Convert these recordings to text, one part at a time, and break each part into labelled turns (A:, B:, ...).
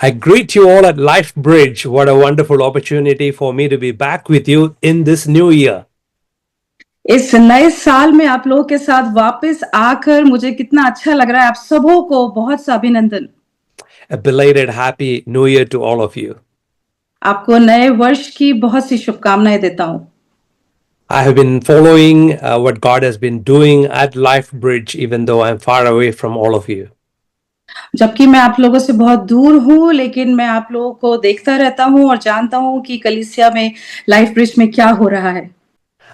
A: I greet you all at Life Bridge. What a wonderful opportunity for me to be back with you in this new year.
B: इस नए साल में आप लोगों के साथ वापस आकर मुझे कितना अच्छा लग रहा है। आप सबों को बहुत सा अभिनंदन।
A: A belated Happy New Year to all of you.
B: आपको नए वर्ष की बहुत सी शुभकामनाएं देता हूं।
A: I have been following what God has been doing at Life Bridge, even though I'm far away from all of you.
B: जबकि मैं आप लोगों से बहुत दूर हूं, लेकिन मैं आप लोगों को देखता रहता हूं और जानता हूं कि कलीसिया में लाइफ ब्रिज में क्या हो रहा है।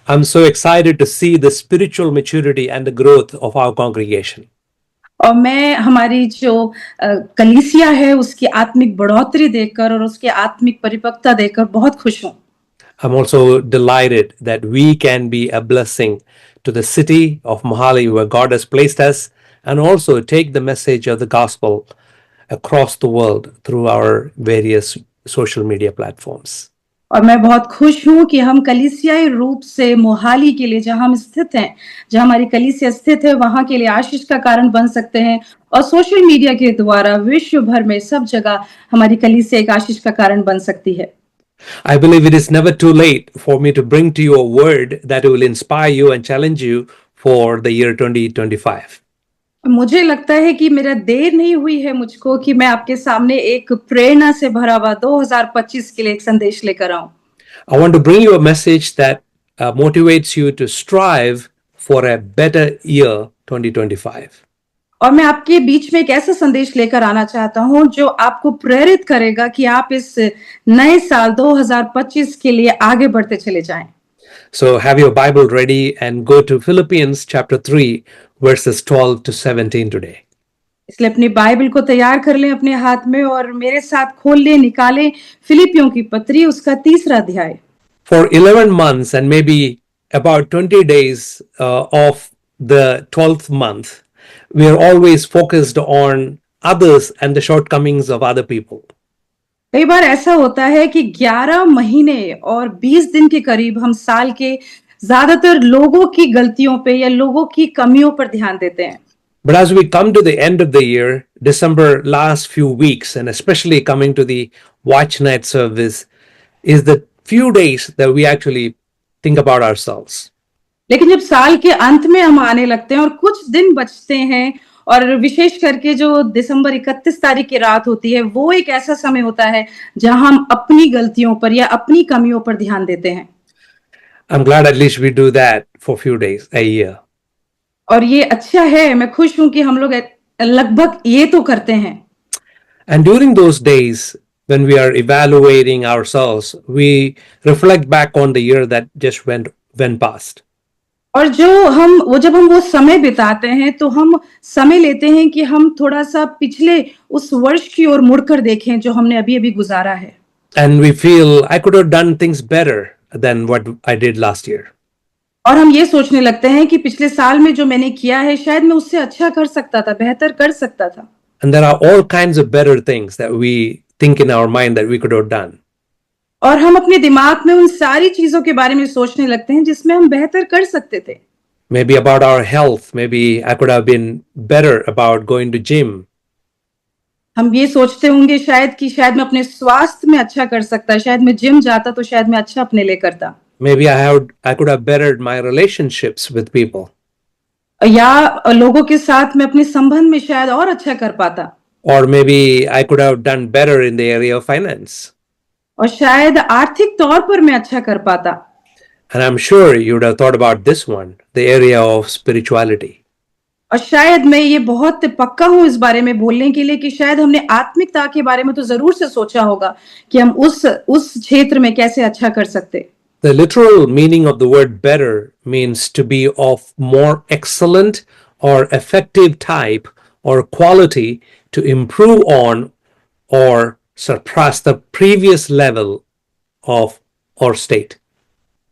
A: I'm so excited to see the spiritual maturity and the growth of our congregation.
B: और मैं हमारी जो कलीसिया है उसकी आत्मिक बढ़ोतरी देखकर और उसकी आत्मिक परिपक्वता देखकर बहुत खुश हूं।
A: I'm also delighted that we can be a blessing to the city of Mohali where God has placed us, and also take the message of the gospel across the world through our various social media platforms.
B: और मैं बहुत खुश हूं कि हम कलीसियाई रूप से मोहाली के लिए, जहां हम स्थित हैं, जहां हमारी कलीसिया स्थित है, वहां के लिए आशीष का कारण बन सकते हैं और सोशल मीडिया के द्वारा विश्व भर में सब जगह हमारी कलीसिया एक आशीष का कारण बन सकती है।
A: I believe it is never too late for me to bring to you a word that will inspire you and challenge you for the year 2025.
B: मुझे लगता है कि मेरा देर नहीं हुई है मुझको कि मैं आपके सामने एक प्रेरणा से भरा हुआ 2025 के लिए एक संदेश लेकर आऊं।
A: I want to bring you a message that motivates you to strive for a better year 2025.
B: और मैं आपके बीच में एक ऐसा संदेश लेकर आना चाहता हूं जो आपको प्रेरित करेगा कि आप इस नए साल 2025 के लिए आगे बढ़ते चले जाएं।
A: So have your Bible ready and go to Philippians chapter 3 verses 12 to 17 today.
B: इसलिए अपनी बाइबल को तैयार कर लें अपने हाथ में और मेरे साथ खोल लें, निकालें फिलिपियों की पत्री उसका 3रा अध्याय।
A: For 11 months and maybe about 20 days of the 12th month, we are always focused on others and the shortcomings of other people.
B: कई बार ऐसा होता है कि 11 महीने और 20 दिन के करीब हम साल के ज्यादातर लोगों की गलतियों पे या लोगों की कमियों पर ध्यान देते हैं।
A: But as we come to the end of the year, December last few weeks, and especially coming to the watch night service, is the few days that we actually think about ourselves.
B: लेकिन जब साल के अंत में हम आने लगते हैं और कुछ दिन बचते हैं, और विशेष करके जो दिसंबर 31 तारीख की रात होती है, वो एक ऐसा समय होता है जहां हम अपनी गलतियों पर या अपनी कमियों पर ध्यान देते हैं।
A: I'm glad at least we do that for a few days a year.
B: और ये अच्छा है, मैं खुश हूं कि हम लोग लगभग ये तो करते हैं।
A: And during those days, when we are evaluating ourselves, we reflect back on the year that just went past.
B: और जब हम वो समय बिताते हैं तो हम समय लेते हैं कि हम थोड़ा सा पिछले उस वर्ष की ओर मुड़कर देखें जो हमने अभी-अभी गुजारा है।
A: And we feel I could have done things better than what I did last year.
B: और हम ये सोचने लगते हैं कि पिछले साल में जो मैंने किया है शायद मैं उससे अच्छा कर सकता था, बेहतर कर सकता था।
A: And there are all kinds of better things that we think in our mind that we could have done.
B: और हम अपने दिमाग में उन सारी चीजों के बारे में सोचने लगते हैं जिसमें हम बेहतर कर सकते थे।
A: Maybe about our health. Maybe I could have been better about going to gym.
B: हम ये सोचते होंगे शायद मैं अपने स्वास्थ्य में अच्छा कर सकता, शायद मैं जिम जाता तो शायद मैं अच्छा अपने लिए करता।
A: Maybe I could have bettered my relationships with people.
B: या लोगों के साथ मैं अपने संबंध में शायद और अच्छा कर पाता।
A: Or maybe I could have done better in the area of finance.
B: और शायद आर्थिक तौर पर मैं अच्छा कर पाता।
A: And I'm sure you would have thought about this one, the area of spirituality.
B: और शायद मैं ये बहुत पक्का हूं इस बारे में बोलने के लिए कि शायद हमने आत्मिकता के बारे में तो जरूर से सोचा होगा कि हम उस क्षेत्र में कैसे अच्छा कर सकते।
A: The literal meaning of the word better means to be of more excellent or effective type or quality, to improve on or surpass the previous level of or state.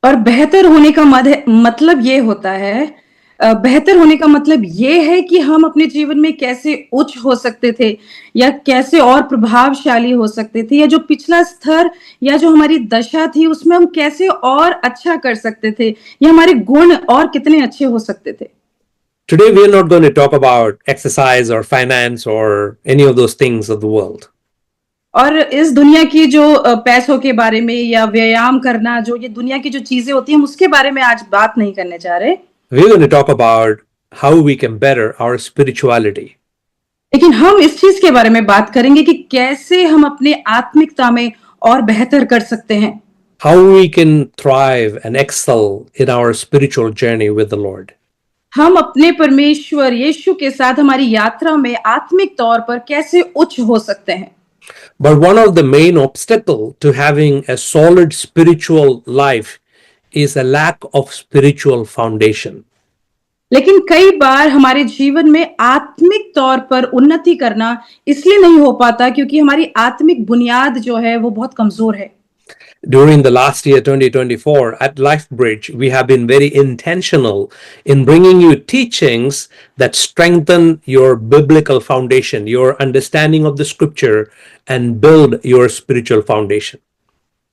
B: और बेहतर होने का मतलब ये होता है, बेहतर होने का मतलब ये है कि हम अपने जीवन में कैसे उच्च हो सकते थे या कैसे और प्रभावशाली हो सकते थे, या जो पिछला स्तर या जो हमारी दशा थी उसमें हम कैसे और अच्छा कर सकते थे, या हमारे गुण और कितने अच्छे हो सकते थे।
A: Today we are not going to talk about exercise or finance or any of those things of the world.
B: और इस दुनिया की जो पैसों के बारे में या व्यायाम करना, जो ये दुनिया की जो चीजें होती हैं, हम उसके बारे में आज बात नहीं करने जा रहे।
A: We're going to talk about how we can better our spirituality.
B: लेकिन हम इस चीज के बारे में बात करेंगे कि कैसे हम अपने आत्मिकता में और बेहतर कर सकते हैं,
A: How we can thrive and excel in our spiritual journey with the Lord.
B: हम अपने परमेश्वर यीशु के साथ हमारी यात्रा में आत्मिक तौर पर कैसे उच्च हो सकते हैं।
A: But one of the main obstacle to having a solid spiritual life is a lack of spiritual foundation.
B: लेकिन कई बार हमारे जीवन में आत्मिक तौर पर उन्नति करना इसलिए नहीं हो पाता क्योंकि हमारी आत्मिक बुनियाद जो है वो बहुत कमजोर है।
A: During the last year 2024 at LifeBridge, we have been very intentional in bringing you teachings that strengthen your biblical foundation, your understanding of the scripture, and build your spiritual foundation.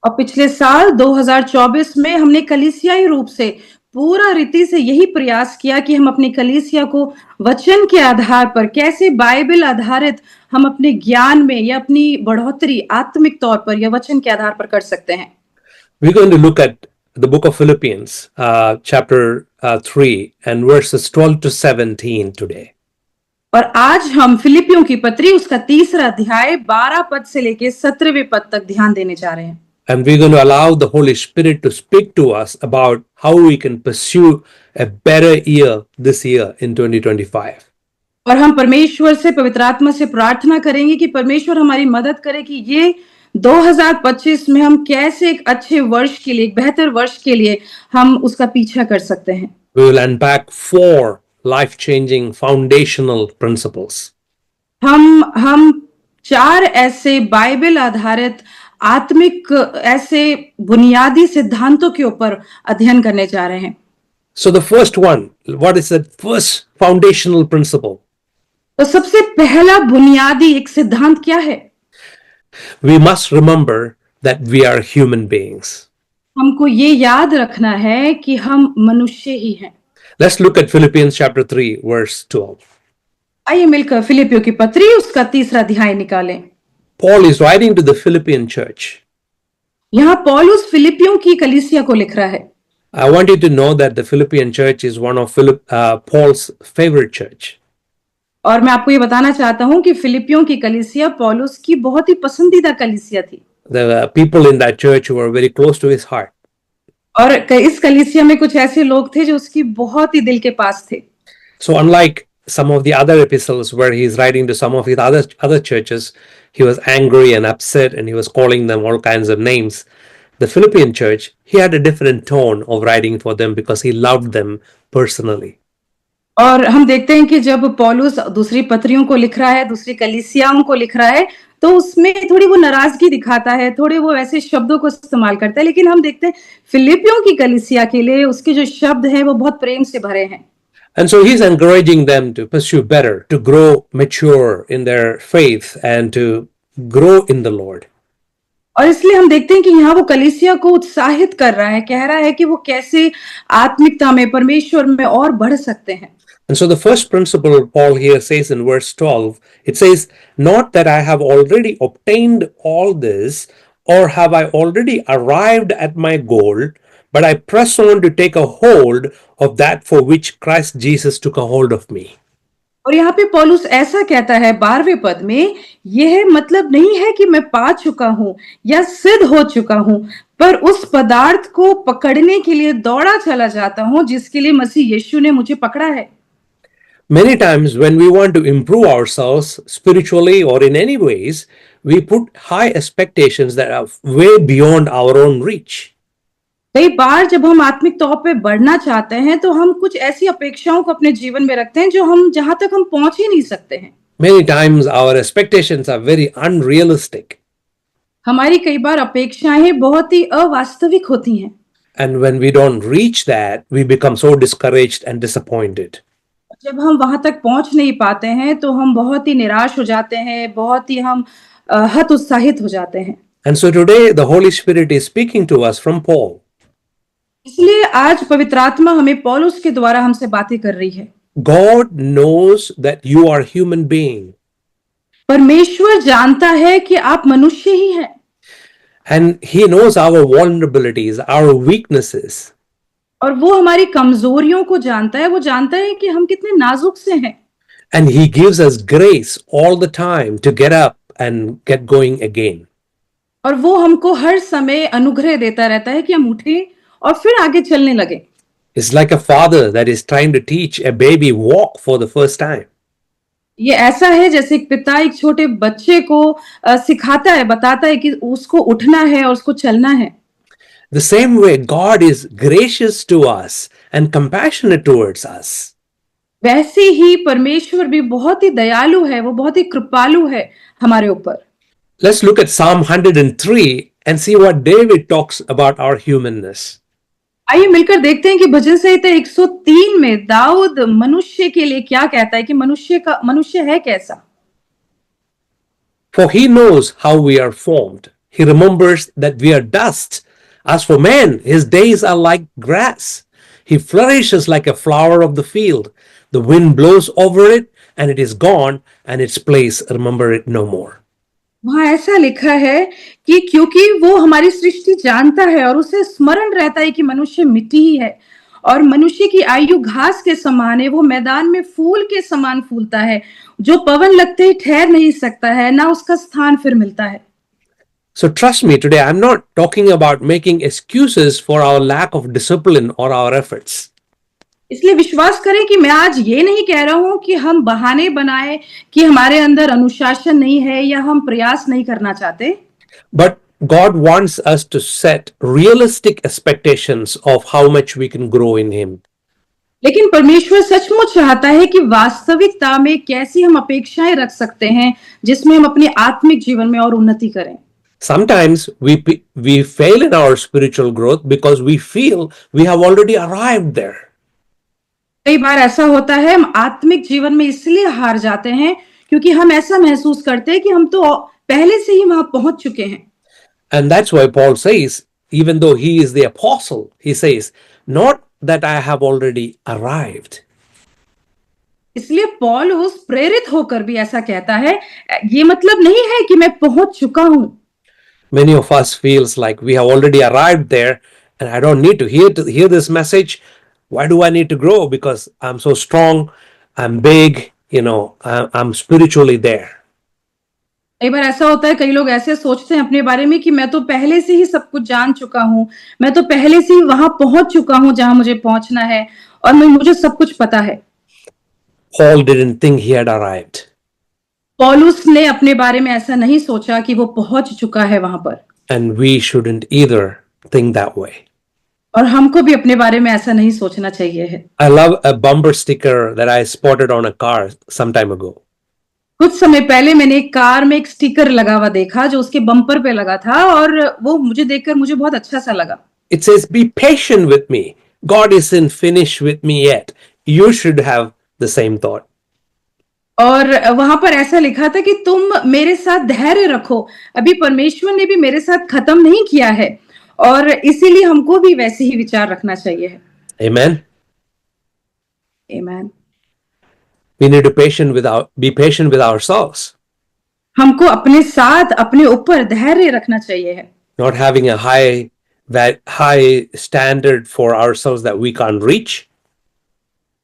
B: और पिछले साल 2024 में हमने कलीसियाई रूप से पूरा रीति से यही प्रयास किया कि हम अपनी कलीसिया को वचन के आधार पर कैसे बाइबल आधारित हम अपने ज्ञान में या अपनी बढ़ोतरी आत्मिक तौर पर या वचन के आधार पर कर सकते हैं।
A: We're going to look at the book of Philippians, chapter 3, and verses 12 to 17 today.
B: और आज हम फिलिपियों की पत्री उसका तीसरा अध्याय 12 पद से लेके 17वें पद तक ध्यान देने जा रहे हैं।
A: And we're going to allow the Holy Spirit to speak to us about how we can pursue a better year this year in 2025.
B: और हम परमेश्वर से पवित्र आत्मा से प्रार्थना करेंगे कि परमेश्वर हमारी मदद करे कि ये 2025 में हम कैसे एक अच्छे वर्ष के लिए, एक बेहतर वर्ष के लिए हम उसका पीछा कर सकते हैं।
A: We will unpack 4 life-changing foundational principles.
B: हम 4 ऐसे बाइबल आधारित आत्मिक ऐसे बुनियादी सिद्धांतों के ऊपर अध्ययन करने जा रहे हैं।
A: So the first one, what is the first foundational principle?
B: तो सबसे पहला बुनियादी एक सिद्धांत क्या है?
A: We must remember that we are human beings.
B: हमको ये याद रखना है कि हम मनुष्य ही हैं।
A: Let's look at Philippians chapter 3 verse 12.
B: आइए मिलकर फिलिपियों की पत्री उसका तीसरा अध्याय निकालें।
A: Paul is writing to the Philippian church.
B: यहाँ पौलुस फिलिपियों की कलीसिया को लिख रहा है।
A: I want you to know that the Philippian church is one of Paul's favorite church.
B: और मैं आपको ये बताना चाहता हूँ कि फिलिपियों की कलीसिया पौलुस की बहुत ही पसंदीदा कलीसिया थी।
A: The people in that church who were very close to his heart.
B: और इस कलीसिया में कुछ ऐसे लोग थे जो उसकी बहुत ही दिल के पास थे।
A: So unlike some of the other epistles where he is writing to some of his other churches, he was angry and upset and he was calling them all kinds of names. The Philippian church, he had a different tone of writing for them because he loved them personally.
B: और हम देखते हैं कि जब पौलुस दूसरी पत्रियों को लिख रहा है, दूसरी कलीसियाओं को लिख रहा है, तो उसमें थोड़ी वो नाराजगी दिखाता है, थोड़े वो ऐसे शब्दों को इस्तेमाल करता है। लेकिन हम देखते हैं फिलिपियों की कलीसिया के लिए उसके जो शब्द हैं वो बहुत प्रेम से भरे हैं।
A: And so he's encouraging them to pursue better, to grow mature in their faith and to grow in the Lord.
B: और इसलिए हम देखते हैं कि यहाँ वो कलीसिया को उत्साहित कर रहा है, कह रहा है कि वो कैसे आत्मिकता में, परमेश्वर में और बढ़ सकते हैं।
A: And so the first principle Paul here says in verse 12, it says, not that I have already obtained all this or have I already arrived at my goal, but I press on to take a hold of that for which Christ Jesus took a hold of me.
B: और यहाँ पे पौलुस ऐसा कहता है 12वें पद में, यह मतलब नहीं है कि मैं पा चुका हूं या सिद्ध हो चुका हूं, पर उस पदार्थ को पकड़ने के लिए दौड़ा चला जाता हूं जिसके लिए मसीह यीशु ने मुझे पकड़ा है।
A: Many times when we want to improve ourselves spiritually or in any ways, we put high expectations that are way beyond our own reach.
B: कई बार जब हम आत्मिक तौर पे बढ़ना चाहते हैं तो हम कुछ ऐसी अपेक्षाओं को अपने जीवन में रखते हैं जो हम जहां तक हम पहुंच ही नहीं सकते हैं।
A: Many times our expectations are very unrealistic.
B: हमारी कई बार अपेक्षाएं बहुत ही अवास्तविक होती हैं।
A: And when we don't reach that, we become so discouraged and disappointed.
B: जब हम वहां तक पहुंच नहीं पाते हैं तो हम बहुत ही निराश हो जाते हैं, बहुत ही हम हतोत्साहित हो जाते हैं।
A: And so today the Holy Spirit is speaking to us from Paul.
B: इसलिए आज पवित्र आत्मा हमें पौलुस के द्वारा हमसे बातें कर रही है।
A: God knows that you are a human being.
B: परमेश्वर जानता है कि आप मनुष्य ही हैं
A: and He knows our vulnerabilities, our weaknesses.
B: और वो हमारी कमजोरियों को जानता है। वो जानता है कि हम कितने नाजुक से हैं
A: And He gives us grace all the time to get up and get going again.
B: और वो हमको हर समय अनुग्रह देता रहता है कि हम उठें और फिर आगे चलने लगे।
A: It's like a father that is trying to teach a baby walk for the first time.
B: ये ऐसा है जैसे एक पिता एक छोटे बच्चे को सिखाता है, बताता है कि उसको उठना है और उसको चलना है।
A: The same way, God is gracious to us and compassionate towards us.
B: वैसे ही परमेश्वर भी बहुत ही दयालु है, वो बहुत ही कृपालु है हमारे ऊपर।
A: Let's look at Psalm 103 and see what David talks about our humanness.
B: आइए मिलकर देखते हैं कि भजन संहिता 103 में दाऊद मनुष्य के लिए क्या कहता है कि मनुष्य है कैसा।
A: For he knows how we are formed. He remembers that we are dust. As for man, his days are like grass. He flourishes like a flower of the field. The wind blows over it, and it is gone, and its place remember it no more.
B: वहां ऐसा लिखा है कि क्योंकि वो हमारी सृष्टि जानता है और उसे स्मरण रहता है कि मनुष्य मिट्टी ही है और मनुष्य की आयु घास के समान है। वो मैदान में फूल के समान फूलता है, जो पवन लगते ही ठहर नहीं सकता है, ना उसका स्थान फिर मिलता है।
A: So trust me, today I'm not talking about making excuses for our lack of discipline or our efforts.
B: इसलिए विश्वास करें कि मैं आज ये नहीं कह रहा हूं कि हम बहाने बनाए कि हमारे अंदर अनुशासन नहीं है या हम प्रयास नहीं करना चाहते।
A: But God wants us to set realistic expectations of how much we can grow in Him.
B: लेकिन परमेश्वर सचमुच चाहता है कि वास्तविकता में कैसी हम अपेक्षाएं रख सकते हैं जिसमें हम अपने आत्मिक जीवन में और उन्नति करें।
A: Sometimes we fail in our spiritual growth because we feel we have already arrived there.
B: कई बार ऐसा होता है हम आत्मिक जीवन में इसलिए हार जाते हैं क्योंकि हम ऐसा महसूस करते हैं कि हम तो पहले से ही वहां पहुंच चुके हैं।
A: And that's why Paul says, even though he is the apostle, he says, not that I have already arrived.
B: इसलिए पौलुस प्रेरित होकर भी ऐसा कहता है, ये मतलब नहीं है कि मैं पहुंच चुका हूं।
A: Many of us feels like we have already arrived there and I don't need to hear this message. Why do I need to grow? Because I'm so strong, I'm big, I'm spiritually there.
B: कई बार ऐसा होता है, कई लोग ऐसे सोचते हैं अपने बारे में कि मैं तो पहले से ही सब कुछ जान चुका हूं, मैं तो पहले से ही वहां पहुंच चुका हूं जहां मुझे पहुंचना है और मुझे सब कुछ पता है।
A: Paul didn't think he had arrived.
B: पौलुस ने अपने बारे में ऐसा नहीं सोचा कि वो पहुंच चुका है वहां पर।
A: And we shouldn't either think that way.
B: और हमको भी अपने बारे में ऐसा नहीं सोचना चाहिए है।
A: I love a bumper sticker that I spotted on a car some time ago.
B: कुछ समय पहले मैंने एक कार में एक स्टिकर लगा हुआ देखा जो उसके बम्पर पे लगा था और वो मुझे देखकर मुझे बहुत अच्छा सा लगा।
A: It says, be patient with me. God isn't finished with me yet. You should have the same thought.
B: और वहां पर ऐसा लिखा था कि तुम मेरे साथ धैर्य रखो, अभी परमेश्वर ने भी मेरे साथ खत्म नहीं किया है और इसीलिए हमको भी वैसे ही विचार रखना चाहिए।
A: Amen.
B: Amen.
A: We need to be patient with ourselves.
B: हमको अपने साथ अपने ऊपर धैर्य रखना चाहिए है।
A: Not having a high standard for ourselves that we can't reach.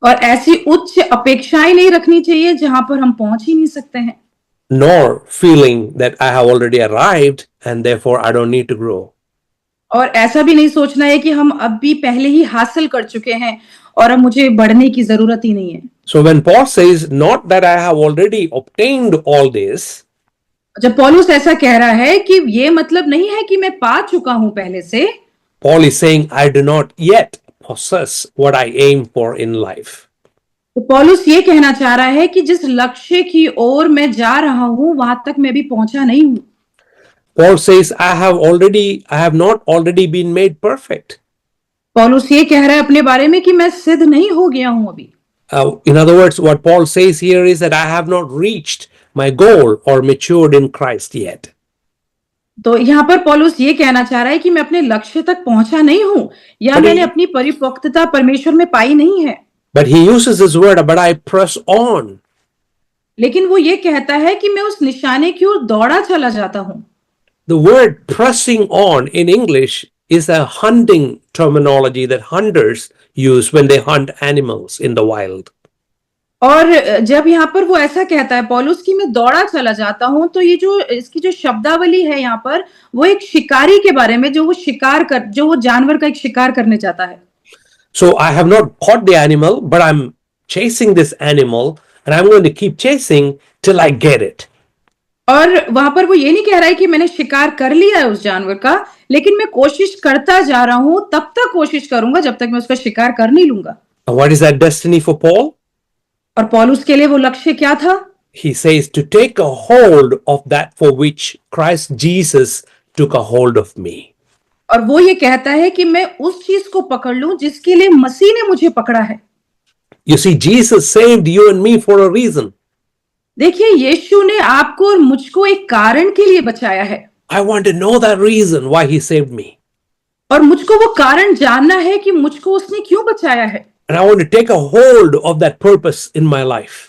B: और ऐसी उच्च अपेक्षाएं नहीं रखनी चाहिए जहां पर हम पहुंच ही नहीं सकते हैं।
A: Nor feeling that I have already arrived and therefore I don't need to grow.
B: और ऐसा भी नहीं सोचना है कि हम अब भी पहले ही हासिल कर चुके हैं और अब मुझे बढ़ने की जरूरत ही नहीं है।
A: So when Paul says, not that I have already obtained all this,
B: जब पौलुस ऐसा कह रहा है कि ये मतलब नहीं है कि मैं पा चुका हूं पहले से,
A: Paul is saying, I do not yet possess what I aim for in life.
B: तो पौलुस ये कहना चाह रहा है कि जिस लक्ष्य की ओर मैं जा रहा हूं वहां तक मैं भी पहुंचा नहीं हूं।
A: Paul says, I have not already been made perfect.
B: पौलुस ये कह रहा है अपने बारे में कि मैं सिद्ध नहीं हो गया हूं अभी।
A: In other words, what Paul says here is that I have not reached my goal or matured in Christ yet.
B: तो यहाँ पर पौलुस ये कहना चाह रहा है कि मैं अपने लक्ष्य तक पहुंचा नहीं हूं या मैंने अपनी परिपक्वता परमेश्वर में पाई नहीं है।
A: But he uses this word, but I press on.
B: लेकिन वो ये कहता है कि मैं उस निशाने की ओर दौड़ा चला जाता हूं।
A: The word pressing on in English is a hunting terminology that hunters use when they hunt animals in the wild.
B: और जब यहाँ पर वो ऐसा कहता है पौलुस कि मैं दौड़ा चला जाता हूं, तो ये जो इसकी जो शब्दावली है यहाँ पर, वो एक शिकारी के बारे में, जो वो जानवर का एक शिकार करने जाता है।
A: So I have not caught the animal, but I'm chasing this animal and I'm going to keep chasing till I get it.
B: और वहां पर वो ये नहीं कह रहा है कि मैंने शिकार कर लिया है उस जानवर का, लेकिन मैं कोशिश करता जा रहा हूं, तब तक कोशिश करूंगा जब तक मैं उसका शिकार कर नहीं लूंगा।
A: And what is that destiny for Paul?
B: और पौलुस के लिए वो लक्ष्य क्या था?
A: He says to take a hold of that for which Christ Jesus took a hold of me.
B: और वो ये कहता है कि मैं उस चीज को पकड़ लूं जिसके लिए मसीह ने मुझे पकड़ा है।
A: You see, Jesus saved you and me for a reason.
B: देखिए, यीशु ने आपको और मुझको एक कारण के लिए बचाया है,
A: I want to know that reason why he saved me.
B: और मुझको वो कारण जानना है कि मुझको उसने क्यों बचाया है,
A: And I want to take a hold of that purpose in my life.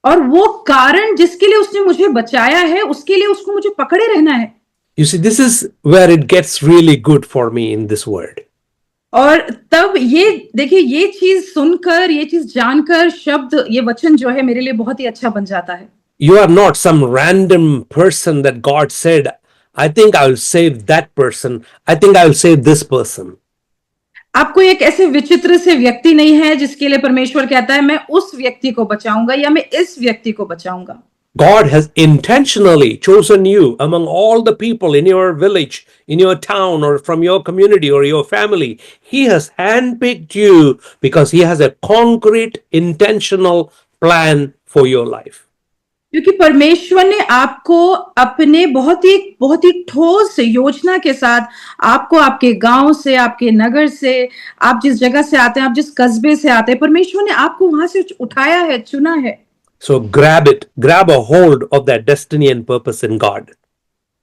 B: और वो कारण जिसके लिए उसने मुझे बचाया है, उसके लिए उसको मुझे पकड़े रहना है।
A: You see, this is where it gets really good for me in this word.
B: और तब ये देखिए, ये चीज सुनकर, ये चीज जानकर, शब्द, ये वचन जो है मेरे लिए बहुत ही अच्छा बन जाता है।
A: You are not some random person that God said, I think I will save that person. I think I will save this person.
B: आपको एक ऐसे विचित्र से व्यक्ति नहीं है जिसके लिए परमेश्वर कहता है मैं उस व्यक्ति को बचाऊंगा या मैं इस व्यक्ति को बचाऊंगा।
A: God has intentionally chosen you among all the people in your village, in your town, or from your community or your family. He has handpicked you because He has a concrete, intentional plan for your life.
B: क्योंकि परमेश्वर ने आपको अपने बहुत ही ठोस योजना के साथ, आपको आपके गांव से, आपके नगर से, आप जिस जगह से आते हैं, आप जिस कस्बे से आते हैं, परमेश्वर ने आपको वहां से उठाया है, चुना है।
A: So grab it, grab a hold of that destiny and purpose in God.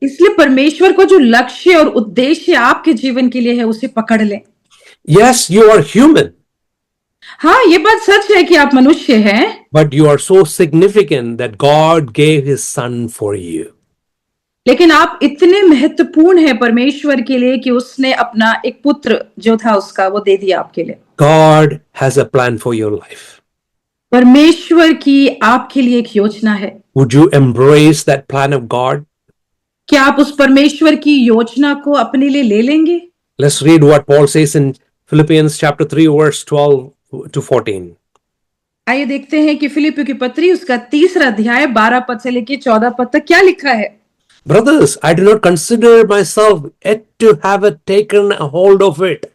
B: इसलिए परमेश्वर को जो लक्ष्य और उद्देश्य आपके जीवन के लिए है, उसे पकड़ लें।
A: Yes, you are human,
B: हाँ, ये बात सच है कि आप मनुष्य हैं,
A: but you are so significant that God gave His Son for you.
B: लेकिन आप इतने महत्वपूर्ण हैं परमेश्वर के लिए कि उसने अपना एक पुत्र जो था उसका, वो दे दिया आपके लिए।
A: God has a plan for your life.
B: परमेश्वर की आपके लिए एक योजना है।
A: Would you embrace that plan of God?
B: क्या आप उस परमेश्वर की योजना को अपने लिए ले लेंगे?
A: Let's read what Paul says in Philippians chapter 3 verse 12 to 14.
B: आइए देखते हैं कि फिलिप्पियों की पत्री उसका 3 अध्याय 12 पद से लेकर 14 पद तक क्या लिखा है।
A: Brothers, I do not consider myself yet to have taken a hold of it.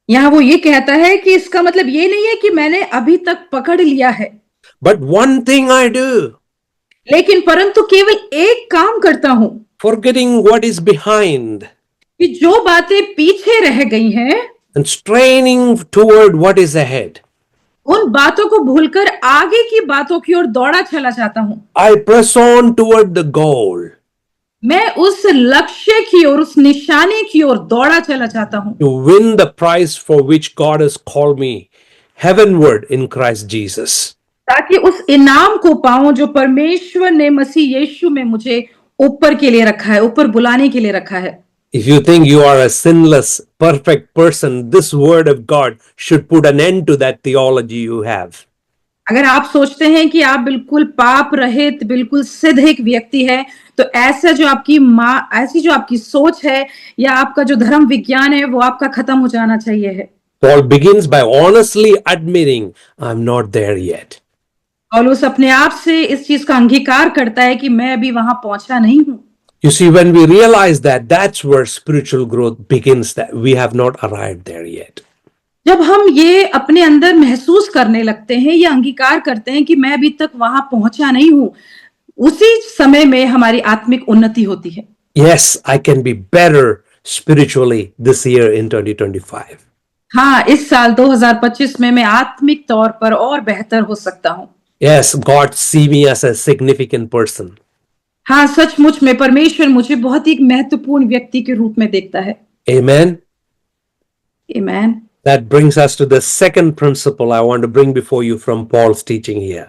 B: यहाँ वो ये कहता है कि इसका मतलब ये नहीं है कि मैंने अभी तक पकड़ लिया है,
A: But one thing I do,
B: लेकिन परंतु केवल एक काम करता हूं
A: forgetting what is behind
B: कि जो बातें पीछे रह गई हैं,
A: and straining toward what is ahead.
B: उन बातों को भूलकर आगे की बातों की ओर दौड़ा चला जाता हूं।
A: I press on toward the goal
B: मैं उस लक्ष्य की ओर, उस निशाने की ओर दौड़ा चला जाता हूं,
A: to win the prize for which God has called me heavenward in Christ Jesus.
B: ताकि उस इनाम को पाऊं जो परमेश्वर ने मसीह यीशु में मुझे ऊपर के लिए रखा है, ऊपर बुलाने के लिए रखा है।
A: If you think you are a sinless, perfect person, this word of God should put an end to that theology you have.
B: अगर आप सोचते हैं कि आप बिल्कुल पाप रहित, बिल्कुल सिद्ध एक व्यक्ति है, तो ऐसी जो आपकी सोच है या आपका जो धर्म विज्ञान है, वो आपका खत्म हो जाना चाहिए है।
A: Paul begins by honestly admitting, I'm not there yet.
B: पौलुस अपने आप से इस चीज का अंगीकार करता है कि मैं अभी वहां पहुंचा नहीं हूं।
A: You see, when we realize that, that's where spiritual growth begins, that we have not arrived there yet.
B: जब हम ये अपने अंदर महसूस करने लगते हैं या अंगीकार करते हैं कि मैं अभी तक वहां पहुंचा नहीं हूं, उसी समय में हमारी आत्मिक उन्नति होती है।
A: Yes, I can be better spiritually this year in 2025.
B: हाँ, इस साल 2025 में मैं आत्मिक तौर पर और बेहतर हो सकता हूँ।
A: Yes, God see me as a significant person.
B: हाँ, सचमुच में परमेश्वर मुझे बहुत ही महत्वपूर्ण व्यक्ति के रूप में देखता है।
A: Amen.
B: Amen.
A: That brings us to the second principle I want to bring before you from Paul's teaching here.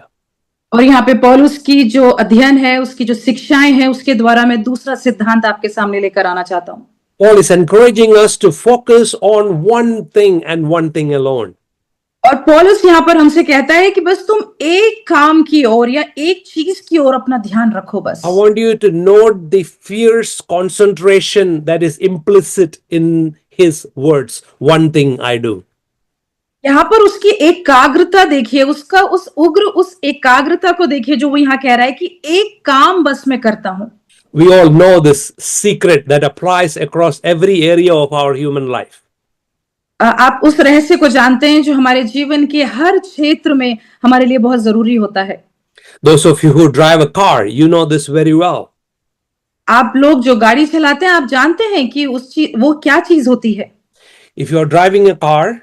B: और यहाँ पे पौलुस की जो अध्ययन है, उसकी जो शिक्षाएं हैं, उसके द्वारा मैं दूसरा सिद्धांत आपके सामने लेकर आना चाहता हूँ।
A: Paul is encouraging us to focus on one thing and one thing alone.
B: और पौलुस यहाँ पर हमसे कहता है कि बस तुम एक काम की ओर या एक चीज की ओर अपना ध्यान रखो बस।
A: I want you to note the fierce concentration that is implicit in his words. One thing I do.
B: यहाँ पर उसकी एकाग्रता देखिए, उसका उस एकाग्रता को देखिए जो वो यहाँ कह रहा है कि एक काम बस मैं करता हूं।
A: We all know this secret that applies across every area of our human life.
B: आप उस रहस्य को जानते हैं जो हमारे जीवन के हर क्षेत्र में हमारे लिए बहुत जरूरी होता है।
A: Those of you who drive a car, you know this very well.
B: आप लोग जो गाड़ी चलाते हैं, आप जानते हैं कि वो क्या चीज होती है।
A: If you are driving a car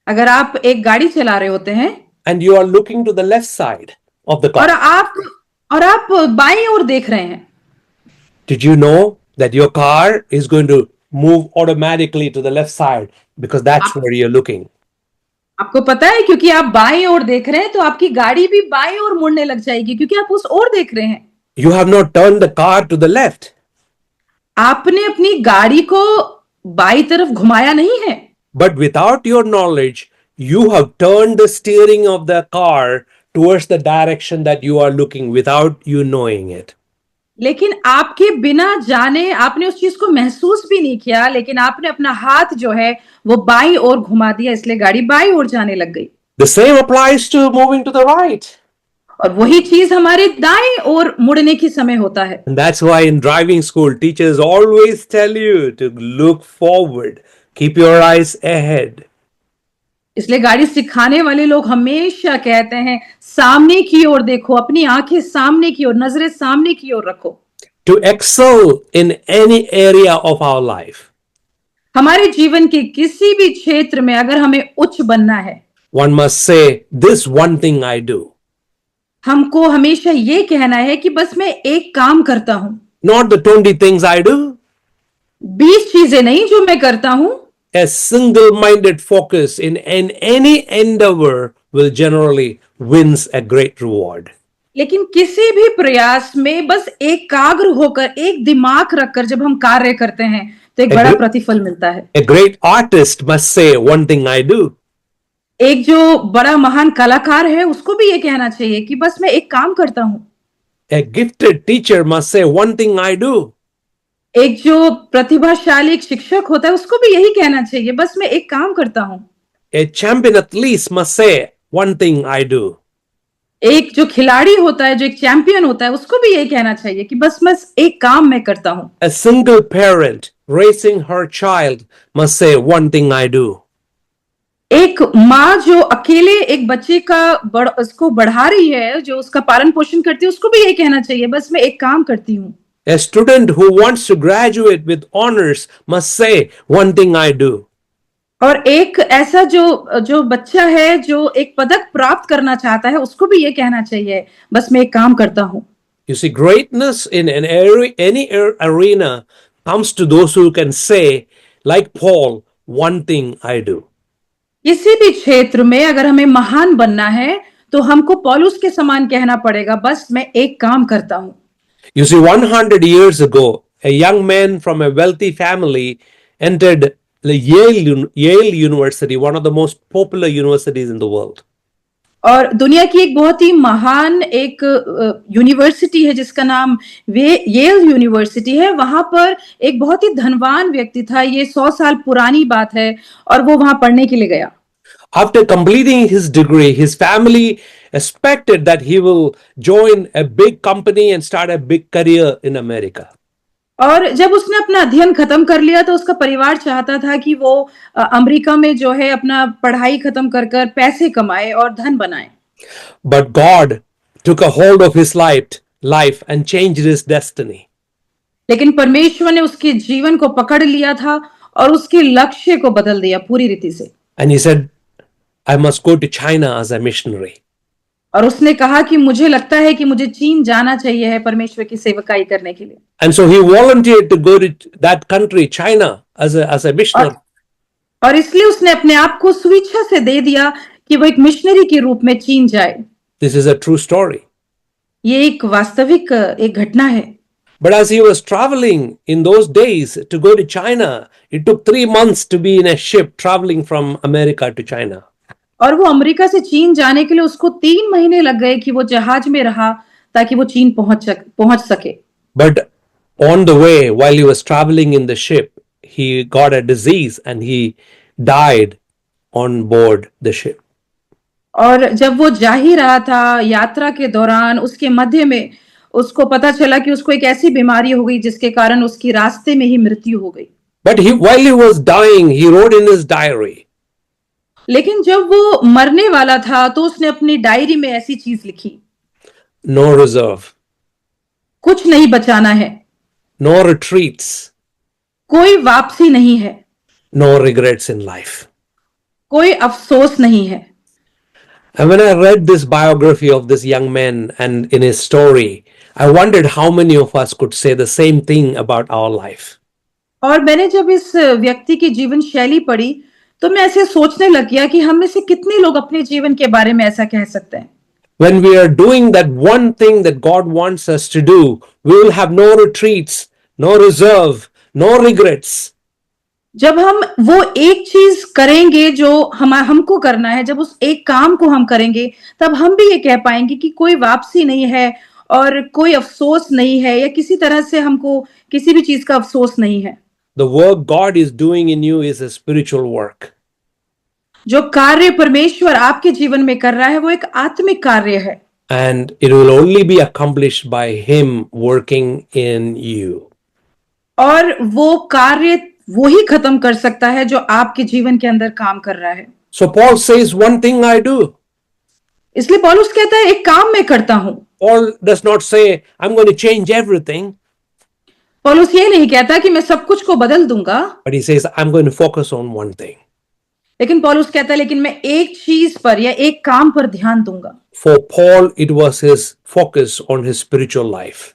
B: अगर आप एक गाड़ी चला रहे होते हैं
A: and you are looking to the left side of the
B: और
A: car,
B: आप बाईं ओर देख रहे हैं,
A: did you know that your car is going to move automatically to the left side because that's where you're looking?
B: आपको पता है क्योंकि आप बाईं ओर देख रहे हैं तो आपकी गाड़ी भी बाईं ओर मुड़ने लग जाएगी क्योंकि आप उस ओर देख रहे हैं।
A: You have not turned the car to the left.
B: आपने अपनी गाड़ी को बाईं तरफ घुमाया नहीं है,
A: But without your knowledge, you have turned the steering of the car towards the direction that you are looking without you knowing it.
B: लेकिन आपके बिना जाने आपने उस चीज को महसूस भी नहीं किया, लेकिन आपने अपना हाथ जो है वो बाईं ओर घुमा दिया, इसलिए गाड़ी बाईं ओर जाने लग गई।
A: The same applies to moving to the right.
B: और वही चीज हमारे दाएं ओर मुड़ने की समय होता है।
A: And that's why in driving school, teachers always tell you to look forward, keep your eyes ahead.
B: इसलिए गाड़ी सिखाने वाले लोग हमेशा कहते हैं सामने की ओर देखो, अपनी आंखें सामने की ओर, नजरें सामने की ओर रखो।
A: To excel in any area of our life,
B: हमारे जीवन के किसी भी क्षेत्र में अगर हमें उच्च बनना है,
A: one must say, this one thing I do.
B: हमको हमेशा ये कहना है कि बस मैं एक काम करता हूं,
A: Not the 20 things I do.
B: 20 चीजें नहीं जो मैं करता हूं।
A: A single-minded focus in any endeavor will generally wins a great reward.
B: लेकिन किसी भी प्रयास में बस एकाग्र होकर, एक दिमाग रखकर जब हम कार्य करते हैं तो एक बड़ा प्रतिफल मिलता है।
A: A great artist must say, one thing I do.
B: एक जो बड़ा महान कलाकार है उसको भी ये कहना चाहिए कि बस मैं एक काम करता हूं।
A: A gifted teacher must say, one thing I do.
B: एक जो प्रतिभाशाली एक शिक्षक होता है उसको भी यही कहना चाहिए, बस मैं एक काम करता हूं।
A: A champion athlete must say, one thing I do.
B: एक जो खिलाड़ी होता है, जो एक चैंपियन होता है, उसको भी यही कहना चाहिए कि बस एक काम मैं करता हूं।
A: A single parent raising her child must say, one thing I do.
B: एक माँ जो अकेले एक बच्चे का उसको बढ़ा रही है, जो उसका पालन पोषण करती है, उसको भी यही कहना चाहिए, बस मैं एक काम करती हूँ।
A: A student who wants to graduate with honors must say, one thing I do.
B: और एक ऐसा जो बच्चा है जो एक पदक प्राप्त करना चाहता है, उसको भी ये कहना चाहिए, बस मैं एक काम करता हूँ।
A: You see, greatness in any arena comes to those who can say, like Paul, one thing I do.
B: किसी भी क्षेत्र में अगर हमें महान बनना है तो हमको पौलुस के समान कहना पड़ेगा, बस मैं एक काम करता हूं।
A: You see, 100 years ago, a young man from a wealthy family entered the Yale University, one of the most popular universities in the world.
B: और दुनिया की एक बहुत ही महान एक यूनिवर्सिटी है जिसका नाम येल यूनिवर्सिटी है। वहां पर एक बहुत ही धनवान व्यक्ति था, ये 100 साल पुरानी बात है, और वो वहां पढ़ने के लिए गया।
A: After completing his degree, his family expected that he will join a big company and start a big career in America.
B: और जब उसने अपना अध्ययन खत्म कर लिया तो उसका परिवार चाहता था कि वो अमेरिका में जो है अपना पढ़ाई खत्म कर पैसे कमाए और धन बनाए।
A: But God took a hold of his life and changed his destiny.
B: लेकिन परमेश्वर ने उसके जीवन को पकड़ लिया था और उसके लक्ष्य को बदल दिया पूरी रीति से।
A: And he said, I must go to China as a missionary.
B: और उसने कहा कि मुझे लगता है कि मुझे चीन जाना चाहिए है परमेश्वर की सेवकाई करने के लिए।
A: And so he volunteered to go to that country, China, as a missionary.
B: और इसलिए उसने अपने आप को स्वेच्छा से दे दिया कि वो एक मिशनरी के रूप में चीन जाए।
A: This is a true story.
B: ये एक वास्तविक एक घटना है।
A: But as he was traveling in those days to go to China, it took 3 months to be in a ship traveling from America to China.
B: और वो अमेरिका से चीन जाने के लिए उसको 3 महीने लग गए कि वो जहाज में रहा ताकि वो चीन पहुंच सके।
A: But on the way, while he was traveling in the ship, he got a disease and he died on board the ship.
B: और जब वो जा ही रहा था यात्रा के दौरान उसके मध्य में उसको पता चला कि उसको एक ऐसी बीमारी हो गई जिसके कारण उसकी रास्ते में ही मृत्यु हो गई।
A: But while he was dying, he wrote in his diary,
B: लेकिन जब वो मरने वाला था तो उसने अपनी डायरी में ऐसी चीज लिखी,
A: no reserve,
B: कुछ नहीं बचाना है,
A: no retreats,
B: कोई वापसी नहीं है,
A: no regrets in life.
B: कोई अफसोस नहीं है।
A: And when I read this biography of this young man and in his story, I wondered how many of us could say the same thing about our life.
B: और मैंने जब इस व्यक्ति की जीवन शैली पढ़ी तो मैं ऐसे सोचने लग गया कि हम में से कितने लोग अपने जीवन के बारे में ऐसा कह सकते हैं।
A: When we are doing that one thing that God wants us to do, we will have no retreats, no reserve, no regrets.
B: जब हम वो एक चीज करेंगे जो हमको करना है, जब उस एक काम को हम करेंगे तब हम भी ये कह पाएंगे कि कोई वापसी नहीं है और कोई अफसोस नहीं है या किसी तरह से हमको किसी भी चीज का अफसोस नहीं है।
A: The work God is doing in you is a spiritual work.
B: जो कार्य परमेश्वर आपके जीवन में कर रहा है वो एक आत्मिक कार्य है।
A: And it will only be accomplished by Him working in you.
B: और वो कार्य वो ही खत्म कर सकता है जो आपके जीवन के अंदर काम कर रहा है।
A: So Paul says, one thing I do.
B: इसलिए पौलुस कहता है एक काम मैं करता हूं।
A: Paul does not say, I'm going to change everything.
B: पौलुस ये नहीं कहता कि मैं सब कुछ को बदल दूंगा,
A: But he says, I'm going to focus on one thing.
B: लेकिन पौलुस कहता है लेकिन मैं एक चीज पर या एक काम पर ध्यान दूंगा।
A: For Paul, it was his focus on his spiritual life.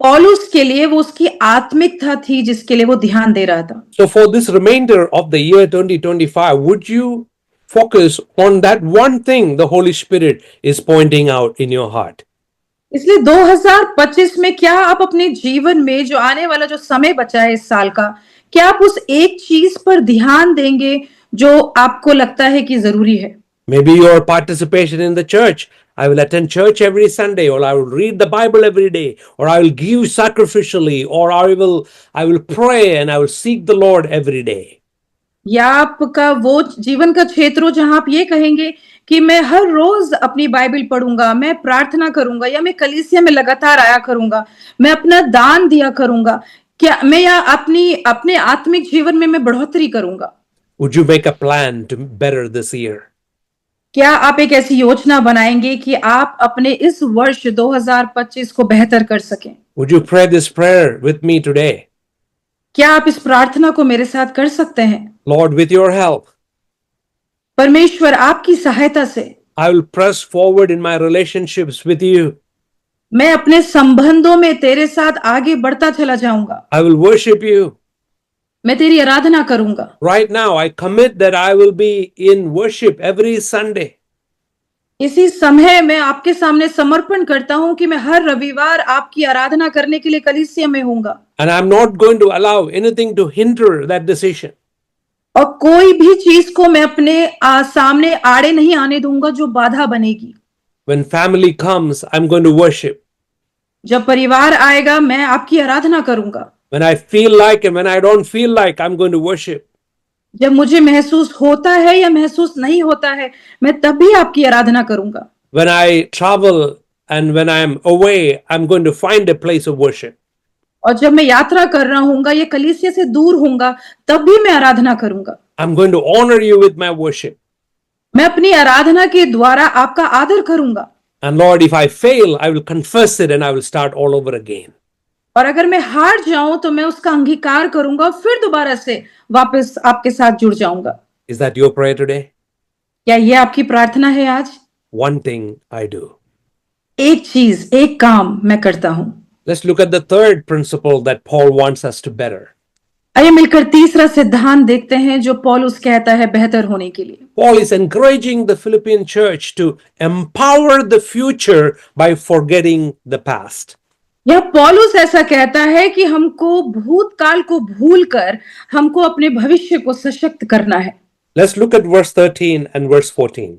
B: पौलुस के लिए वो उसकी आत्मिकता थी जिसके लिए वो ध्यान दे रहा था।
A: So for this remainder of the year 2025, would you focus on that one thing the Holy Spirit is pointing out in your heart?
B: इसलिए 2025 में क्या आप अपने जीवन में जो आने वाला जो समय बचा है इस साल का, क्या आप उस एक चीज पर ध्यान देंगे जो आपको लगता है कि जरूरी है?
A: Maybe your participation in the church. I will attend church every Sunday, or I will read the Bible every day, or I will give sacrificially, or I will pray and I will seek the Lord every day.
B: या आपका वो जीवन का क्षेत्र हो जहां आप ये कहेंगे कि मैं हर रोज अपनी बाइबल पढ़ूंगा, मैं प्रार्थना करूंगा, या मैं कलीसिया में लगातार आया करूंगा, मैं अपना दान दिया करूंगा, क्या मैं या अपने आत्मिक जीवन में मैं बढ़ोतरी करूंगा?
A: Would you make a plan to better this year?
B: क्या आप एक ऐसी योजना बनाएंगे कि आप अपने इस वर्ष 2025 को बेहतर कर सकें?
A: Would you pray this prayer with me today?
B: क्या आप इस प्रार्थना को मेरे साथ कर सकते हैं?
A: Lord, with your help,
B: परमेश्वर आपकी सहायता से
A: I will press forward in my relationships with you.
B: मैं अपने संबंधों में तेरे साथ आगे बढ़ता चला जाऊंगा।
A: I will worship you.
B: मैं तेरी आराधना करूंगा।
A: Right now, I commit that I will be in worship every Sunday.
B: इसी समय मैं आपके सामने समर्पण करता हूं कि मैं हर रविवार आपकी आराधना करने के लिए कलीसिया में होऊंगा।
A: And I'm not going to allow anything to hinder that decision.
B: और कोई भी चीज को मैं अपने सामने आड़े नहीं आने दूंगा जो बाधा बनेगी।
A: When family comes, I'm going to worship.
B: जब परिवार आएगा मैं आपकी आराधना करूंगा।
A: When I feel like and when I don't feel like, I'm going to worship.
B: जब मुझे महसूस होता है या महसूस नहीं होता है मैं तब भी आपकी आराधना करूंगा।
A: When I travel and when I'm away, I'm going to find a place of worship.
B: और जब मैं यात्रा कर रहा हूंगा या कलीसिया से दूर होऊंगा तब भी मैं आराधना करूंगा।
A: I'm going to honor you with my worship.
B: मैं अपनी आराधना के द्वारा आपका आदर करूंगा।
A: And Lord, if I fail, I will confess it and I will start all over again.
B: और अगर मैं हार जाऊं तो मैं उसका अंगीकार करूंगा और फिर दोबारा से वापस आपके साथ जुड़ जाऊंगा।
A: Is that your prayer today?
B: क्या ये आपकी प्रार्थना है आज?
A: One thing I do.
B: एक चीज, एक काम मैं करता हूं।
A: Let's look at the third principle that Paul wants us to better.
B: आइए मिलकर तीसरा सिद्धांत देखते हैं जो पौलुस कहता है बेहतर होने के लिए।
A: Paul is encouraging the Philippian church to empower the future by forgetting the past.
B: यह पौलुस ऐसा कहता है कि हमको भूतकाल को भूलकर हमको अपने भविष्य को सशक्त करना है।
A: Let's look at verse 13 and verse 14.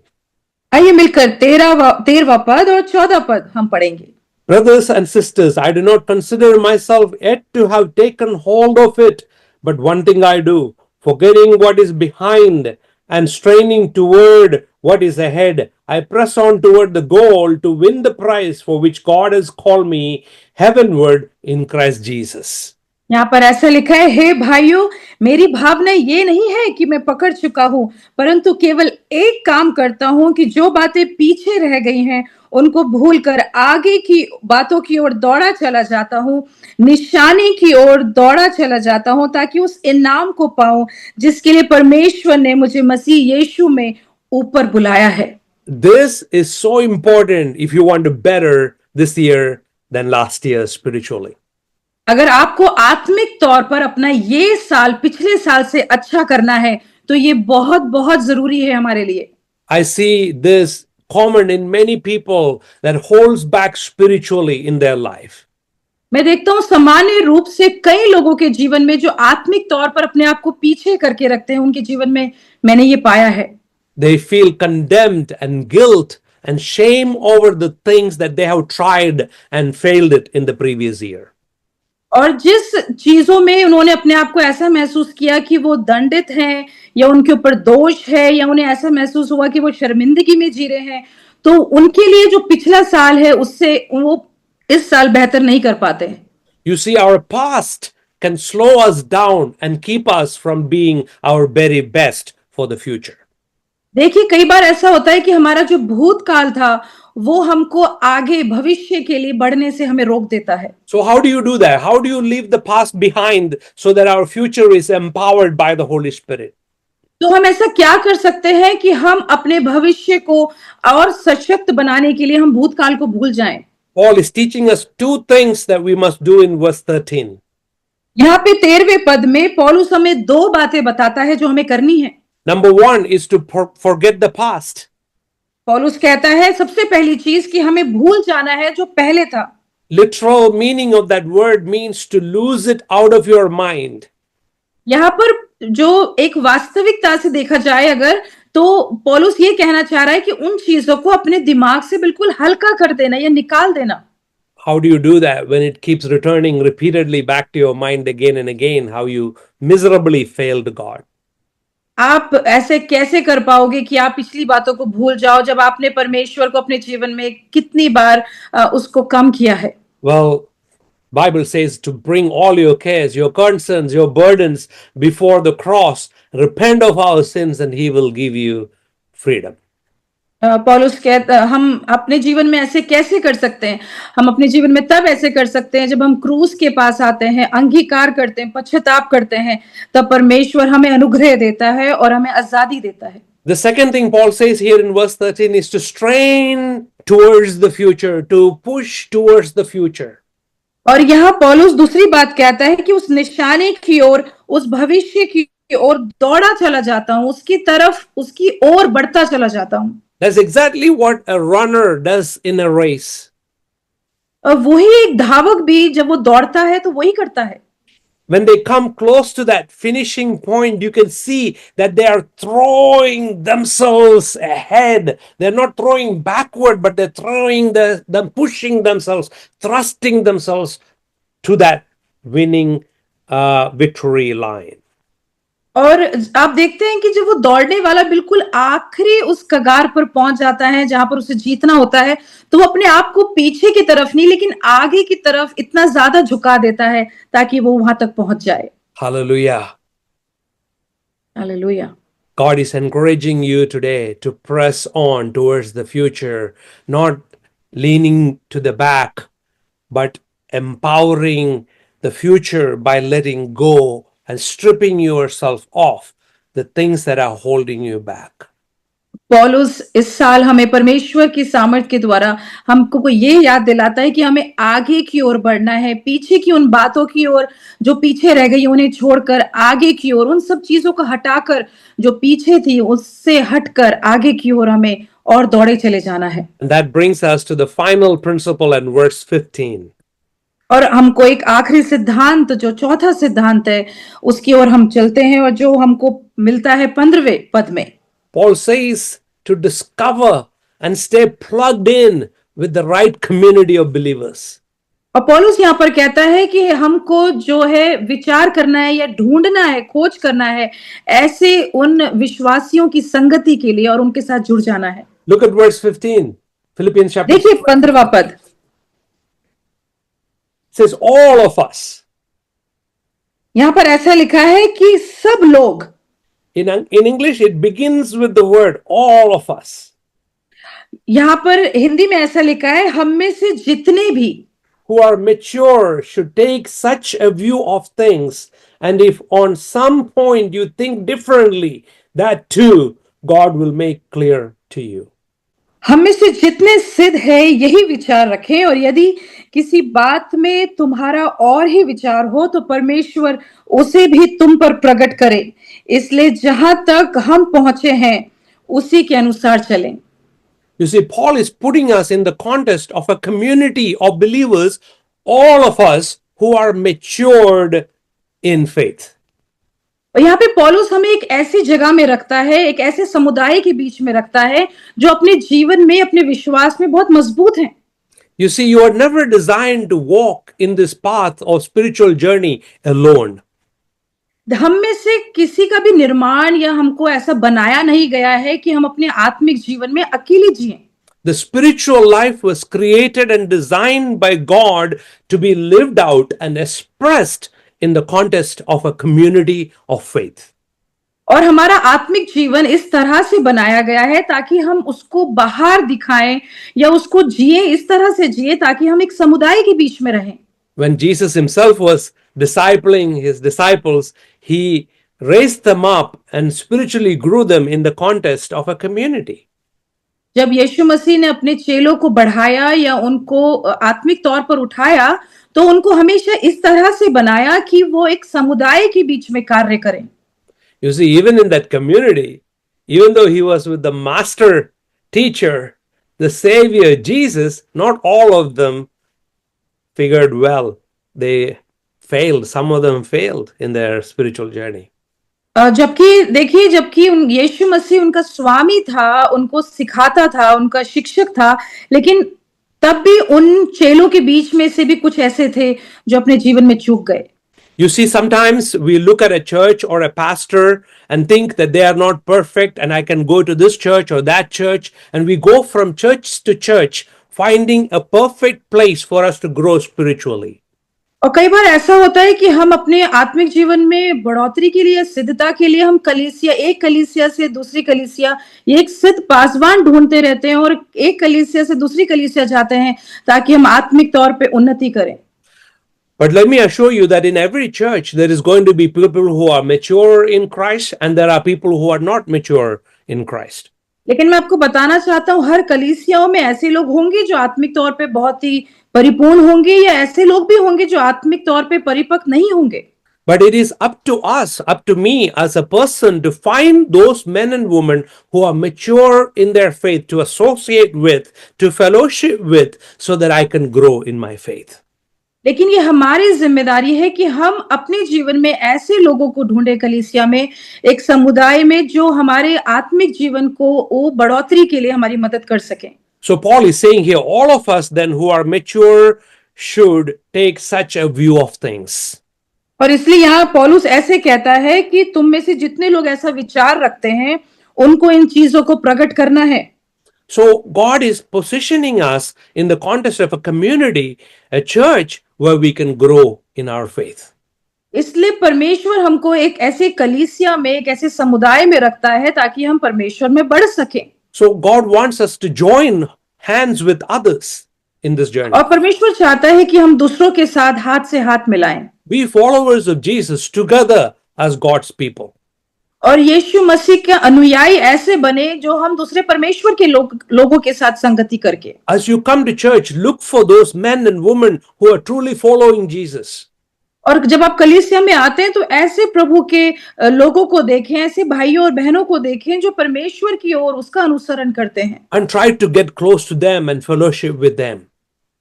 B: आइए मिलकर 13वां पद और 14 पद हम पढ़ेंगे।
A: Brothers and sisters, I do not consider myself yet to have taken hold of it, but one thing I do, forgetting what is behind and straining toward what is ahead, I press on toward the goal to win the prize for which God has called me heavenward in Christ Jesus.
B: यहाँ पर ऐसा लिखा है, हे भाइयों, मेरी भावना ये नहीं है कि मैं पकड़ चुका हूं, परंतु केवल एक काम करता हूं कि जो बातें पीछे रह गई हैं उनको भूलकर आगे की बातों की ओर दौड़ा चला जाता हूं, निशाने की ओर दौड़ा चला जाता हूं, ताकि उस इनाम को पाऊं जिसके लिए परमेश्वर ने मुझे मसीह यीशु में ऊपर बुलाया है।
A: This is so important if you want to better this year than last year spiritually.
B: अगर आपको आत्मिक तौर पर अपना ये साल पिछले साल से अच्छा करना है तो ये बहुत बहुत जरूरी है हमारे लिए।
A: I see this common in many people that holds back spiritually in their life.
B: मैं देखता हूँ सामान्य रूप से कई लोगों के जीवन में जो आत्मिक तौर पर अपने आप को पीछे करके रखते हैं, उनके जीवन में मैंने ये पाया है।
A: They feel condemned and guilt and shame over the things that they have tried and failed it in the previous year.
B: और जिस चीजों में उन्होंने अपने आप को ऐसा महसूस किया कि वो दंडित हैं या उनके ऊपर दोष है या उन्हें ऐसा महसूस हुआ कि वो शर्मिंदगी में जी रहे हैं, तो उनके लिए जो पिछला साल है उससे वो इस साल बेहतर नहीं कर पाते हैं।
A: You see, our past can slow us down and keep us from being our very best for the future.
B: देखिए कई बार ऐसा होता है कि हमारा जो भूतकाल था वो हमको आगे भविष्य के लिए बढ़ने से हमें रोक देता है।
A: So how do you do that? How do you leave the past behind so that our future is empowered by the Holy Spirit?
B: तो हम ऐसा क्या कर सकते हैं कि हम अपने भविष्य को और सशक्त बनाने के लिए हम भूतकाल को भूल जाएं।
A: Paul is teaching us two things that we must do in verse 13.
B: यहाँ पे 13वें पद में पौलुस हमें दो बातें बताता है जो हमें करनी है।
A: Number one is to forget the past.
B: पौलुस कहता है सबसे पहली चीज कि हमें भूल जाना है जो पहले था।
A: Literal meaning of that word means to lose it out of your mind.
B: यहाँ पर जो एक वास्तविकता से देखा जाए अगर, तो पौलुस ये कहना चाह रहा है कि उन चीजों को अपने दिमाग से बिल्कुल हल्का कर देना या निकाल देना।
A: How do you do that when it keeps returning repeatedly back to your mind again and again, how you miserably failed God?
B: आप ऐसे कैसे कर पाओगे कि आप पिछली बातों को भूल जाओ जब आपने परमेश्वर को अपने जीवन में कितनी बार उसको कम किया है।
A: Well, Bible says to bring all your cares, your concerns, your burdens before the cross, repent of our sins and he will give you freedom.
B: पौलुस कहता हम अपने जीवन में ऐसे कैसे कर सकते हैं? हम अपने जीवन में तब ऐसे कर सकते हैं जब हम क्रूस के पास आते हैं, अंगीकार करते हैं, पश्चाताप करते हैं, तब परमेश्वर हमें अनुग्रह देता है और हमें आजादी देता है।
A: The second thing Paul says here in verse 13 is to strain towards the future, to push towards the future.
B: और यहाँ पौलुस दूसरी बात कहता है कि उस निशाने की ओर, उस भविष्य की ओर दौड़ा चला जाता हूं, उसकी तरफ, उसकी ओर बढ़ता चला जाता हूं।
A: That's exactly what a runner does in a race.
B: और वही एक धावक भी जब वो दौड़ता है तो वही करता है।
A: When they come close to that finishing point, you can see that they are throwing themselves ahead. They're not throwing backward, but they're throwing them pushing themselves, thrusting themselves to that winning victory line.
B: और आप देखते हैं कि जब वो दौड़ने वाला बिल्कुल आखिरी उस कगार पर पहुंच जाता है जहां पर उसे जीतना होता है, तो वो अपने आप को पीछे की तरफ नहीं लेकिन आगे की तरफ इतना ज्यादा झुका देता है ताकि वो वहां तक पहुंच जाए।
A: Hallelujah.
B: Hallelujah.
A: God is encouraging you today to press on towards the future, not leaning to the back, but empowering the future by letting go and stripping yourself off the things that are holding you back.
B: पौलुस इस साल हमें परमेश्वर की सामर्थ के द्वारा हमको को ये याद दिलाता है कि हमें आगे की ओर बढ़ना है, पीछे की उन बातों की ओर जो पीछे रह गई उन्हें छोड़कर आगे की ओर, उन सब चीजों को हटाकर जो पीछे थी उससे हटकर आगे की ओर हमें और दौड़े चले जाना है।
A: And that brings us to the final principle in verse 15.
B: और हमको एक आखिरी सिद्धांत जो चौथा सिद्धांत है उसकी ओर हम चलते हैं और जो हमको मिलता है 15वें पद में।
A: Paul says to discover and stay plugged in with the right community of believers.
B: और पौलुस यहाँ पर कहता है कि हमको जो है विचार करना है या ढूंढना है, खोज करना है ऐसे उन विश्वासियों की संगति के लिए और उनके साथ जुड़ जाना है।
A: Look at verse 15. Philippians chapter
B: देखिए 15वां पद
A: says all of us.
B: यहाँ पर ऐसा लिखा है कि सब लोग।
A: In English, it begins with the word all of us.
B: यहाँ पर हिंदी में ऐसा लिखा है हम में से जितने भी
A: Who are mature should take such a view of things, and if on some point you think differently, that too God will make clear to you.
B: हम में से जितने सिद्ध है यही विचार रखें और यदि किसी बात में तुम्हारा और ही विचार हो तो परमेश्वर उसे भी तुम पर प्रकट करे, इसलिए जहां तक हम पहुंचे हैं उसी के अनुसार चलें।
A: You see, Paul is putting us in the context of a community of believers, all of us who are matured in faith.
B: और यहाँ पे पौलुस हमें एक ऐसी जगह में रखता है, एक ऐसे समुदाय के बीच में रखता है जो अपने जीवन में अपने विश्वास में बहुत मजबूत हैं।
A: You see, you are never designed to walk in this path of spiritual journey alone.
B: हम में से किसी का भी निर्माण या हमको ऐसा बनाया नहीं गया है कि हम अपने आत्मिक जीवन में अकेले जिएं।
A: The spiritual life was created and designed by God to be lived out and expressed in the context of a community of faith.
B: और हमारा आत्मिक जीवन इस तरह से बनाया गया है ताकि हम उसको बाहर दिखाएं या उसको जिए, इस तरह से जिए ताकि हम एक समुदाय के बीच में रहें।
A: When Jesus himself was discipling his disciples, he raised them up and spiritually grew them in the context of a community.
B: जब यीशु मसीह ने अपने चेलों को बढ़ाया या उनको आत्मिक तौर पर उठाया तो उनको हमेशा इस तरह से बनाया कि वो एक समुदाय के बीच में कार्य करें।
A: You see, even in that community, even though he was with the master teacher, the Savior Jesus, not all of them figured well. They failed. Some of them failed in their spiritual journey.
B: जबकि देखिए जबकि यीशु मसीह उनका स्वामी था, उनको सिखाता था, उनका शिक्षक था, लेकिन तब भी उन चेलों के बीच में से भी कुछ ऐसे थे जो अपने जीवन में चूक गए।
A: You see, sometimes we look at a church or a pastor and think that they are not perfect and I can go to this church or that church, and we go from church to church finding a perfect place for us to grow spiritually.
B: और कई बार ऐसा होता है कि हम अपने आत्मिक जीवन में बढ़ोतरी के लिए, सिद्धता के लिए हम एक कलीसिया से दूसरी कलीसिया, एक सिद्ध पासवान ढूंढते रहते हैं और एक कलीसिया से दूसरी कलीसिया जाते हैं ताकि हम आत्मिक तौर पे उन्नति करें।
A: But let me assure you that in every church there is going to be people who are mature in Christ and there are people who are not mature in Christ.
B: लेकिन मैं आपको बताना चाहता हूँ हर कलीसियाओं में ऐसे लोग होंगे जो आत्मिक तौर पे बहुत ही परिपूर्ण होंगे या ऐसे लोग भी होंगे जो आत्मिक तौर पे परिपक्व नहीं होंगे।
A: But it is up to us, up to me as a person to find those men and women who are mature in their faith, to associate with, to fellowship with, so that I can grow in my faith.
B: लेकिन ये हमारी जिम्मेदारी है कि हम अपने जीवन में ऐसे लोगों को ढूंढे कलीसिया में, एक समुदाय में जो हमारे आत्मिक जीवन को वो बढ़ोतरी के लिए हमारी मदद कर सकें।
A: So Paul is saying here, all of us then who are mature should take such a view of things.
B: और इसलिए यहाँ पौलुस ऐसे कहता है कि तुम में से जितने लोग ऐसा विचार रखते हैं उनको इन चीजों को प्रकट करना है।
A: So God is positioning us in the context of a community, a church where we can grow in our faith.
B: इसलिए परमेश्वर हमको एक ऐसे कलीसिया में, एक ऐसे समुदाय में रखता है ताकि हम परमेश्वर में बढ़ सकें।
A: So God wants us to join hands with others in this journey.
B: और परमेश्वर चाहता है कि हम दूसरों के साथ हाथ से हाथ मिलाएं।
A: Be followers of Jesus together as God's people.
B: और यीशु मसीह के अनुयायी ऐसे बने जो हम दूसरे परमेश्वर के लोगों के साथ संगति करके।
A: As you come to church, look for those men and women who are truly following Jesus.
B: और जब आप कलीसिया में आते हैं तो ऐसे प्रभु के लोगों को देखें, ऐसे भाइयों और बहनों को देखें जो परमेश्वर की ओर उसका अनुसरण करते हैं,
A: And try to get close to them and fellowship with them.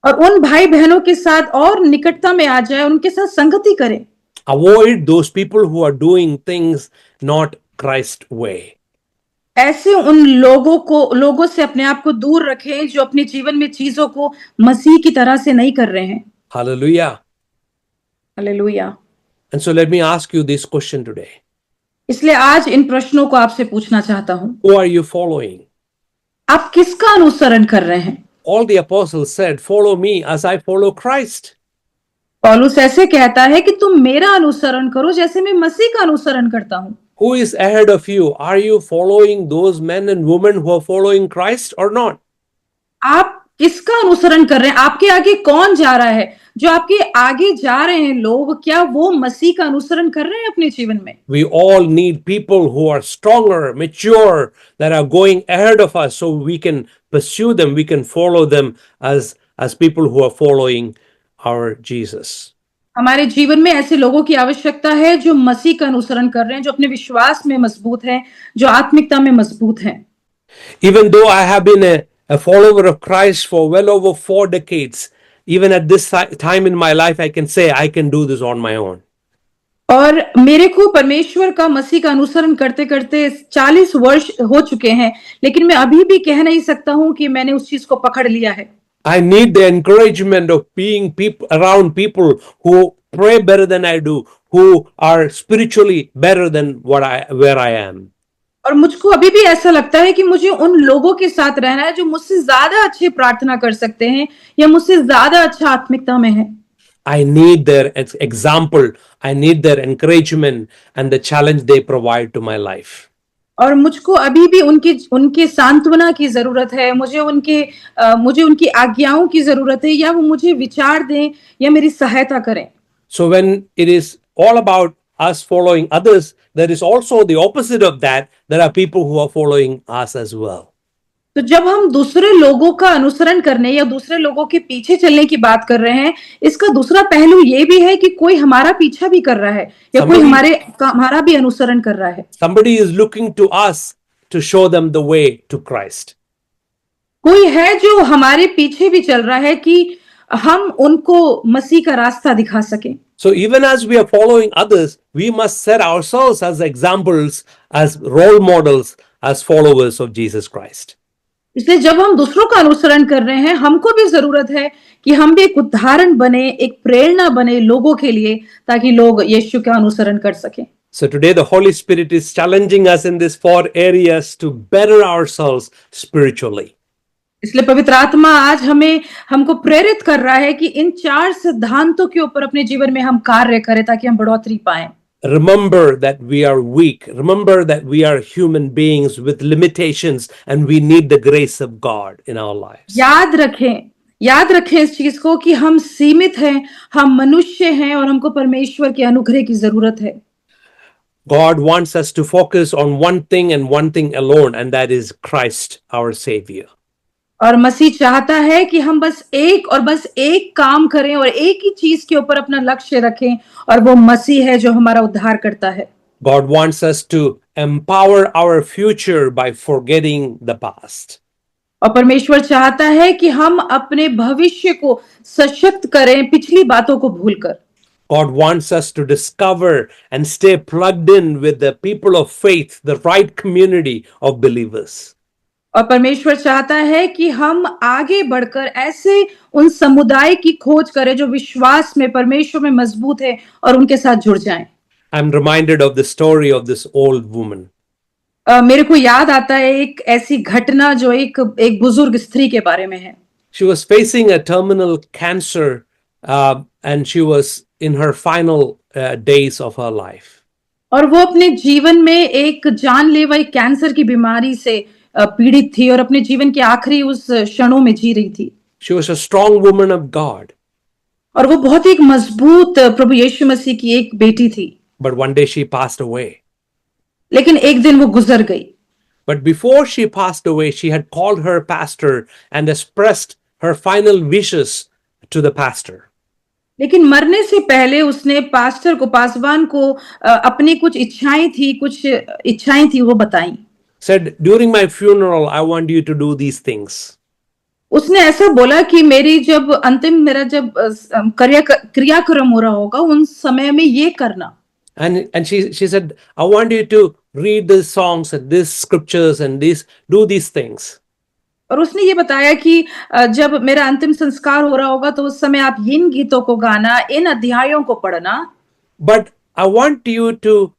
B: और उन भाई बहनों के साथ और निकटता में आ जाए, उनके साथ संगति करें।
A: Avoid those people who are doing things not Christ way.
B: ऐसे उन लोगों से अपने आप को दूर रखें जो अपने जीवन में चीजों को मसीह की तरह से नहीं कर रहे हैं।
A: Hallelujah.
B: Hallelujah.
A: And so let me ask you this question today.
B: इसलिए आज इन प्रश्नों को आपसे पूछना चाहता हूं,
A: Who are you following?
B: आप किसका अनुसरण कर रहे हैं?
A: All the apostles said, follow me as I follow Christ.
B: पौलुस ऐसे कहता है कि तुम मेरा अनुसरण करो जैसे मैं मसीह का अनुसरण करता हूं।
A: Who is ahead of you? Are you following those men and women who are following Christ or not?
B: आप किसका अनुसरण कर रहे हैं? आपके आगे कौन जा रहा है? जो आपके आगे जा रहे हैं लोग, क्या वो मसीह का अनुसरण कर रहे हैं अपने जीवन में?
A: We all need people who are stronger, mature, that are going ahead of us so we can pursue them, we can follow them as people who are following our Jesus.
B: हमारे जीवन में ऐसे लोगों की आवश्यकता है जो मसीह का अनुसरण कर रहे हैं, जो अपने विश्वास में मजबूत हैं, जो आत्मिकता में मजबूत हैं।
A: Even though I have been a follower of Christ for well over 4 decades, even at this time in my life, I can say I can do this on my own.
B: और मेरे को परमेश्वर का मसीह का अनुसरण करते करते 40 वर्ष हो चुके हैं, लेकिन मैं अभी भी कह नहीं सकता हूं कि मैंने उस चीज को पकड़ लिया है।
A: I need the encouragement of being around people who pray better than I do, who are spiritually better than where I am.
B: और मुझको अभी भी ऐसा लगता है कि मुझे उन लोगों के साथ रहना है जो मुझसे ज्यादा अच्छे प्रार्थना कर सकते हैं या मुझसे ज्यादा अच्छा आत्मिकता में है।
A: I need their example, I need their encouragement and the challenge they provide to my life.
B: और मुझको अभी भी उनके सांत्वना की जरूरत है, मुझे उनकी आज्ञाओं की जरूरत है, या वो मुझे विचार दें या मेरी सहायता करें।
A: So when it is all about us following others, there is also the opposite of that. There are people who are following us as well.
B: तो जब हम दूसरे लोगों का अनुसरण करने या दूसरे लोगों के पीछे चलने की बात कर रहे हैं, इसका दूसरा पहलू ये भी है कि कोई हमारा पीछा भी कर रहा है या कोई हमारा भी अनुसरण कर रहा है।
A: Somebody is looking to us to show them the way to Christ.
B: कोई है जो हमारे पीछे भी चल रहा है कि हम उनको मसीह का रास्ता दिखा सकें।
A: So even as we are following others, we must set ourselves as examples, as role models, as followers of Jesus Christ.
B: इसलिए जब हम दूसरों का अनुसरण कर रहे हैं, हमको भी जरूरत है कि हम भी एक उदाहरण बने, एक प्रेरणा बने लोगों के लिए, ताकि लोग यीशु का अनुसरण कर सकें।
A: So today the Holy Spirit is challenging us in these 4 areas to better ourselves spiritually.
B: इसलिए पवित्र आत्मा आज हमको प्रेरित कर रहा है कि इन 4 सिद्धांतों के ऊपर अपने जीवन में हम कार्य करें ताकि हम बढ़ोतरी पाएं।
A: Remember that we are weak. Remember that we are human beings with limitations and we need the grace of God in our lives.
B: याद रखें इस चीज को कि हम सीमित हैं, हम मनुष्य हैं और हमको परमेश्वर के अनुग्रह की जरूरत है।
A: God wants us to focus on one thing and one thing alone, and that is Christ, our Savior.
B: और मसीह चाहता है कि हम बस एक काम करें और एक ही चीज के ऊपर अपना लक्ष्य रखें, और वो मसीह है जो हमारा उद्धार करता है।
A: God wants us to empower our future by forgetting the past.
B: और परमेश्वर चाहता है कि हम अपने भविष्य को सशक्त करें पिछली बातों को भूलकर।
A: God wants us to discover and stay plugged in with the people of faith, the right community of believers.
B: और परमेश्वर चाहता है कि हम आगे बढ़कर ऐसे उन समुदाय की खोज करें जो विश्वास में परमेश्वर में मजबूत है और उनके साथ जुड़ जाएं।
A: I'm reminded of the story of this old woman.
B: मेरे को याद आता है एक ऐसी घटना जो एक बुजुर्ग स्त्री के बारे में है।
A: She was facing a terminal cancer and she was in her final days of her life.
B: और वो अपने जीवन में एक जानलेवा कैंसर की बीमारी से पीड़ित थी और अपने जीवन के आखिरी उस क्षणों में जी रही थी।
A: She was a strong woman of God.
B: और वो बहुत एक मजबूत प्रभु यीशु मसीह की एक बेटी थी।
A: But one day she passed away.
B: लेकिन एक दिन वो गुजर गई।
A: But before she passed away, she had called her pastor and expressed her final wishes to the pastor.
B: लेकिन मरने से पहले उसने पास्टर को, पासवान को अपनी कुछ इच्छाएं थी वो बताई।
A: Said, during my funeral, I want you to do these things.
B: उसने ऐसा बोला कि मेरा जब क्रियाक्रम हो रहा होगा उन समय में ये करना।
A: And she said, I want you to read these songs and these scriptures and do these things.
B: और उसने ये बताया कि जब मेरा अंतिम संस्कार हो रहा होगा तो उस समय आप इन गीतों को गाना, इन अध्यायों को पढ़ना।
A: But I want you to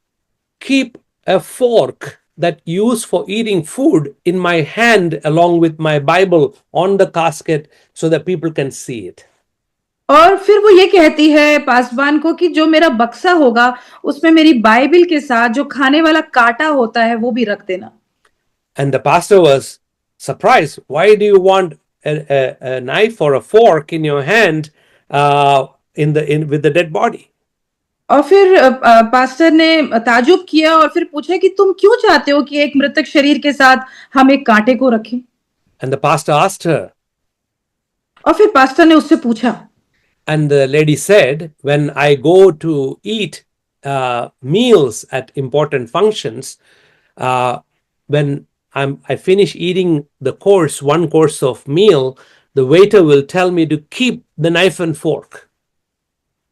A: keep a fork that used for eating food in my hand along with my Bible on the casket so that people can see it.
B: और फिर वो ये कहती है पासवान को कि जो मेरा बक्सा होगा उसमें मेरी बाइबिल के साथ जो खाने वाला कांटा होता है वो भी रख देना।
A: And the pastor was surprised. Why do you want a knife or a fork in your hand with the dead body?
B: और फिर पास्टर ने ताजुब किया और फिर पूछा कि तुम क्यों चाहते हो कि एक मृतक शरीर के साथ हम एक कांटे को रखें?
A: And the pastor asked her.
B: और फिर पास्टर ने उससे पूछा।
A: And the lady said, when I go to eat meals at important functions, when I finish eating one course of meal, the waiter will tell me to keep the knife and fork.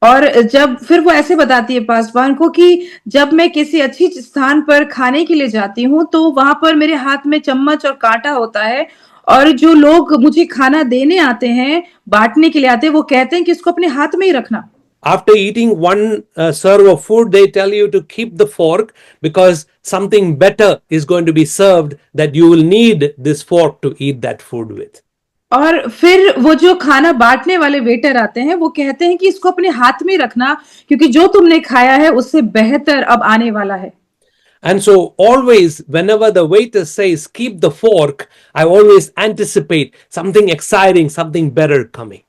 B: और जब फिर वो ऐसे बताती है पासवान को कि जब मैं किसी अच्छी स्थान पर खाने के लिए जाती हूँ तो वहां पर मेरे हाथ में चम्मच और कांटा होता है और जो लोग मुझे खाना देने आते हैं, बांटने के लिए आते हैं, वो कहते हैं कि इसको अपने हाथ में ही रखना।
A: After eating one serve of food, they tell you to keep the fork because something better is going to be served that you will need this fork to eat that food with.
B: और फिर वो जो खाना बांटने वाले waiter आते हैं वो कहते हैं कि इसको अपने हाथ में रखना क्योंकि जो तुमने खाया है उससे बेहतर अब आने वाला है।
A: And so always whenever the waiter says keep the fork, I always anticipate something exciting, something better coming.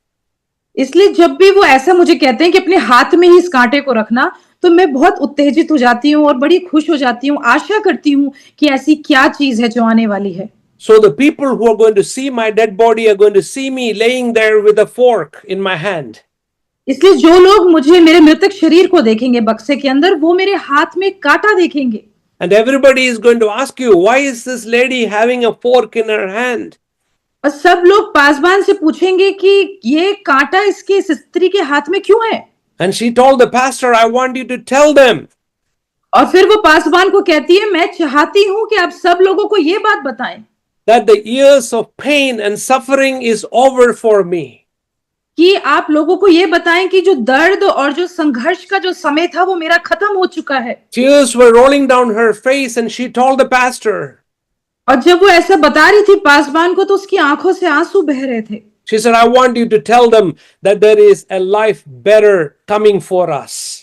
B: इसलिए जब भी वो ऐसा मुझे कहते हैं कि अपने हाथ में ही इस कांटे को रखना तो मैं बहुत उत्तेजित हो जाती हूँ और बड़ी खुश हो जाती हूँ, आशा करती हूँ कि ऐसी क्या चीज है जो आने वाली है।
A: So the people who are going to see my dead body are going to see me laying there with a fork in my hand.
B: इसलिए जो लोग मुझे मेरे मृतक शरीर को देखेंगे बक्से के अंदर वो मेरे हाथ में कांटा देखेंगे।
A: And everybody is going to ask you, why is this lady having a fork in her hand?
B: और सब लोग पासवान से पूछेंगे कि ये कांटा इसके स्त्री के हाथ में क्यों है?
A: And she told the pastor, I want you to tell them.
B: और फिर वो पासवान को कहती है, मैं चाहती हूं कि आप सब लोगों को ये बात बताएं
A: that the years of pain and suffering is over for me.
B: कि आप लोगों को ये बताएं कि जो दर्द और जो संघर्ष का जो समय था वो मेरा खत्म हो चुका है।
A: Tears were rolling down her face and she told the pastor.
B: और जब वो ऐसा बता रही थी पासवान को तो उसकी आंखों से आंसू बह रहे थे।
A: She said, I want you to tell them that there is a life better coming for us.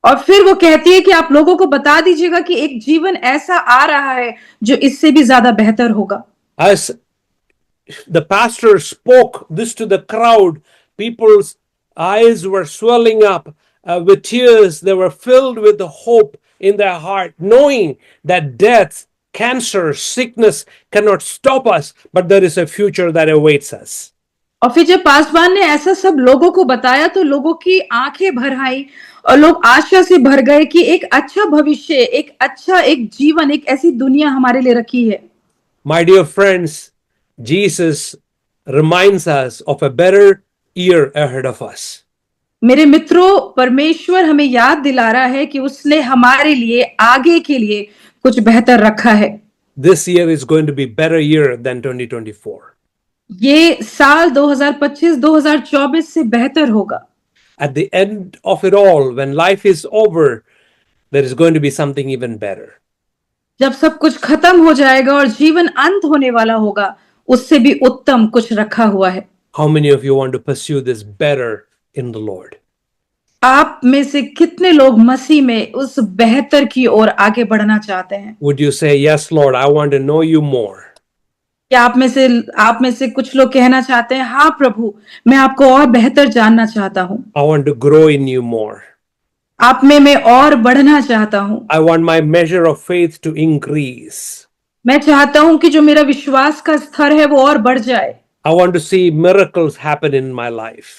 B: और फिर वो कहती है कि आप लोगों को बता दीजिएगा कि एक जीवन ऐसा आ रहा है जो इससे भी ज्यादा बेहतर होगा।
A: As the pastor spoke this to the crowd, people's eyes were swelling up with tears. They were filled with the hope in their heart, knowing that death, cancer, sickness cannot stop us, but there is a future that awaits us.
B: और फिर जब पासवान ने ऐसा सब लोगों को बताया तो लोगों की आंखें भर आई और लोग आशा से भर गए कि एक अच्छा भविष्य, एक जीवन, एक ऐसी दुनिया हमारे लिए रखी है।
A: My dear friends, Jesus reminds us of a better year ahead of us.
B: मेरे मित्रों, परमेश्वर हमें याद दिला रहा है कि उसने हमारे लिए आगे के लिए कुछ बेहतर रखा है।
A: This year is going to be better year than 2024.
B: ये साल 2025-2024 से बेहतर होगा।
A: At the end of it all, when life is over, there is going to be something even better.
B: जब सब कुछ खत्म हो जाएगा और जीवन अंत होने वाला होगा, उससे भी उत्तम कुछ रखा हुआ है।
A: How many of you want to pursue this better in the Lord?
B: आप में से कितने लोग मसीह में उस बेहतर की ओर आगे बढ़ना चाहते हैं?
A: Would you say, yes, Lord, I want to know you more?
B: क्या आप में से कुछ लोग कहना चाहते हैं, हाँ प्रभु, मैं आपको और बेहतर जानना चाहता हूँ।
A: I want to grow in you more.
B: आप में मैं और बढ़ना चाहता हूँ।
A: I want my measure of faith to increase.
B: मैं चाहता हूँ कि जो मेरा विश्वास का स्तर है वो और बढ़ जाए।
A: I want to see miracles happen in my life.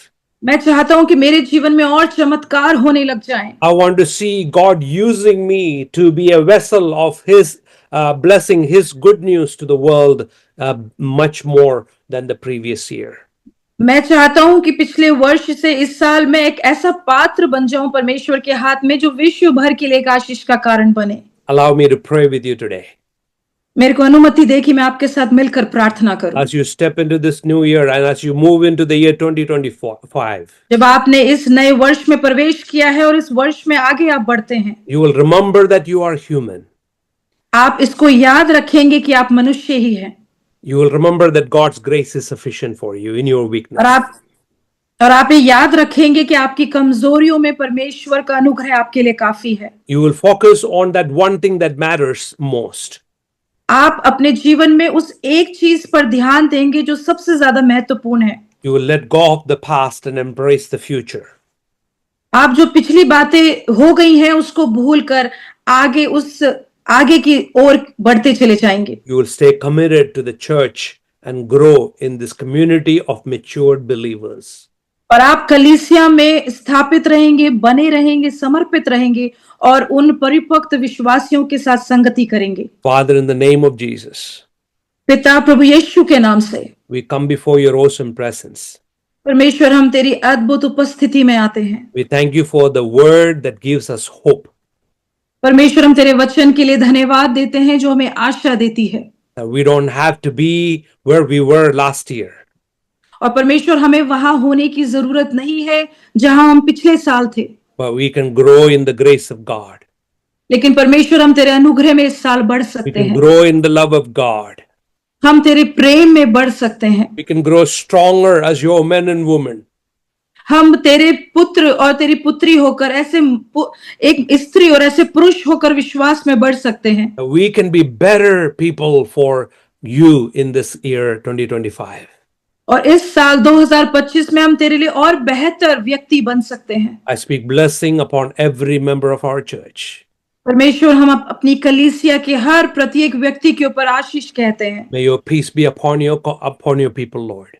B: मैं चाहता हूँ कि मेरे जीवन में और चमत्कार होने लग जाएं।
A: I want to see God using me to be a vessel of His blessing, His good news to the world much more than the previous year.
B: मैं चाहता हूँ कि पिछले वर्ष से इस साल मैं एक ऐसा पात्र बन जाऊं परमेश्वर के हाथ में जो विश्व भर के लिए एक आशीष का कारण बने।
A: Allow me to pray with you today.
B: मेरे को अनुमति दे कि मैं आपके साथ मिलकर प्रार्थना करूं।
A: As you step into this new year and as you move into the year 2025,
B: जब आपने इस नए वर्ष में प्रवेश किया है और इस वर्ष में आगे आप बढ़ते हैं,
A: you will remember that you are human.
B: आप इसको याद रखेंगे कि आप मनुष्य ही हैं।
A: You will remember that God's grace is sufficient for you in your
B: और
A: weakness.
B: आप ये याद रखेंगे कि आपकी कमजोरियों में परमेश्वर का अनुग्रह आपके लिए काफी है।
A: You will focus on that one thing that matters most.
B: आप अपने जीवन में उस एक चीज पर ध्यान देंगे जो सबसे ज्यादा महत्वपूर्ण है।
A: You will let go of the past and embrace the future.
B: आप जो पिछली बातें हो गई हैं उसको भूलकर आगे की ओर बढ़ते चले जाएंगे।
A: You will stay committed to the church and grow in this community of matured believers.
B: और आप कलीसिया में स्थापित रहेंगे, बने रहेंगे, समर्पित रहेंगे और उन परिपक्व विश्वासियों के साथ संगति करेंगे।
A: Father, in the name of Jesus,
B: पिता प्रभु यीशु के नाम से
A: we come before your awesome presence.
B: परमेश्वर हम तेरी अद्भुत उपस्थिति में आते हैं।
A: We thank you for the word that gives us hope.
B: परमेश्वर हम तेरे वचन के लिए धन्यवाद देते हैं जो हमें आशा देती है।
A: That we don't have to be where we were last year.
B: और परमेश्वर हमें वहां होने की जरूरत नहीं है जहां हम पिछले साल थे,
A: But we can grow in the grace of God.
B: लेकिन परमेश्वर हम तेरे अनुग्रह में इस साल बढ़
A: We
B: सकते
A: can
B: हैं।
A: grow in the love of God.
B: हम तेरे प्रेम में बढ़ सकते हैं।
A: We can grow stronger as your men and women.
B: हम तेरे पुत्र और तेरी पुत्री होकर एक स्त्री और ऐसे पुरुष होकर विश्वास में बढ़ सकते हैं।
A: We can be better people for you in this year 2025.
B: और इस साल 2025 में हम तेरे लिए और बेहतर व्यक्ति बन सकते हैं।
A: I speak blessing upon every member of our church.
B: परमेश्वर हम अपनी कलीसिया के हर प्रत्येक व्यक्ति के ऊपर आशीष कहते हैं।
A: May your peace be upon your people, Lord.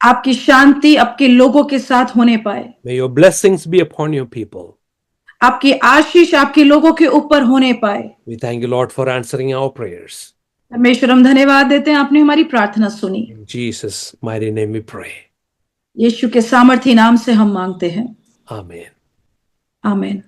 B: आपकी शांति आपके लोगों के साथ होने पाए।
A: May your blessings be upon your people.
B: आपकी आशीष आपके लोगों के ऊपर होने पाए।
A: We thank you, Lord, for answering our prayers.
B: परमेश्वर हम धन्यवाद देते हैं आपने हमारी प्रार्थना सुनी।
A: In Jesus' mighty name we pray.
B: यीशु के सामर्थी नाम से हम मांगते हैं।
A: Amen.
B: आमीन।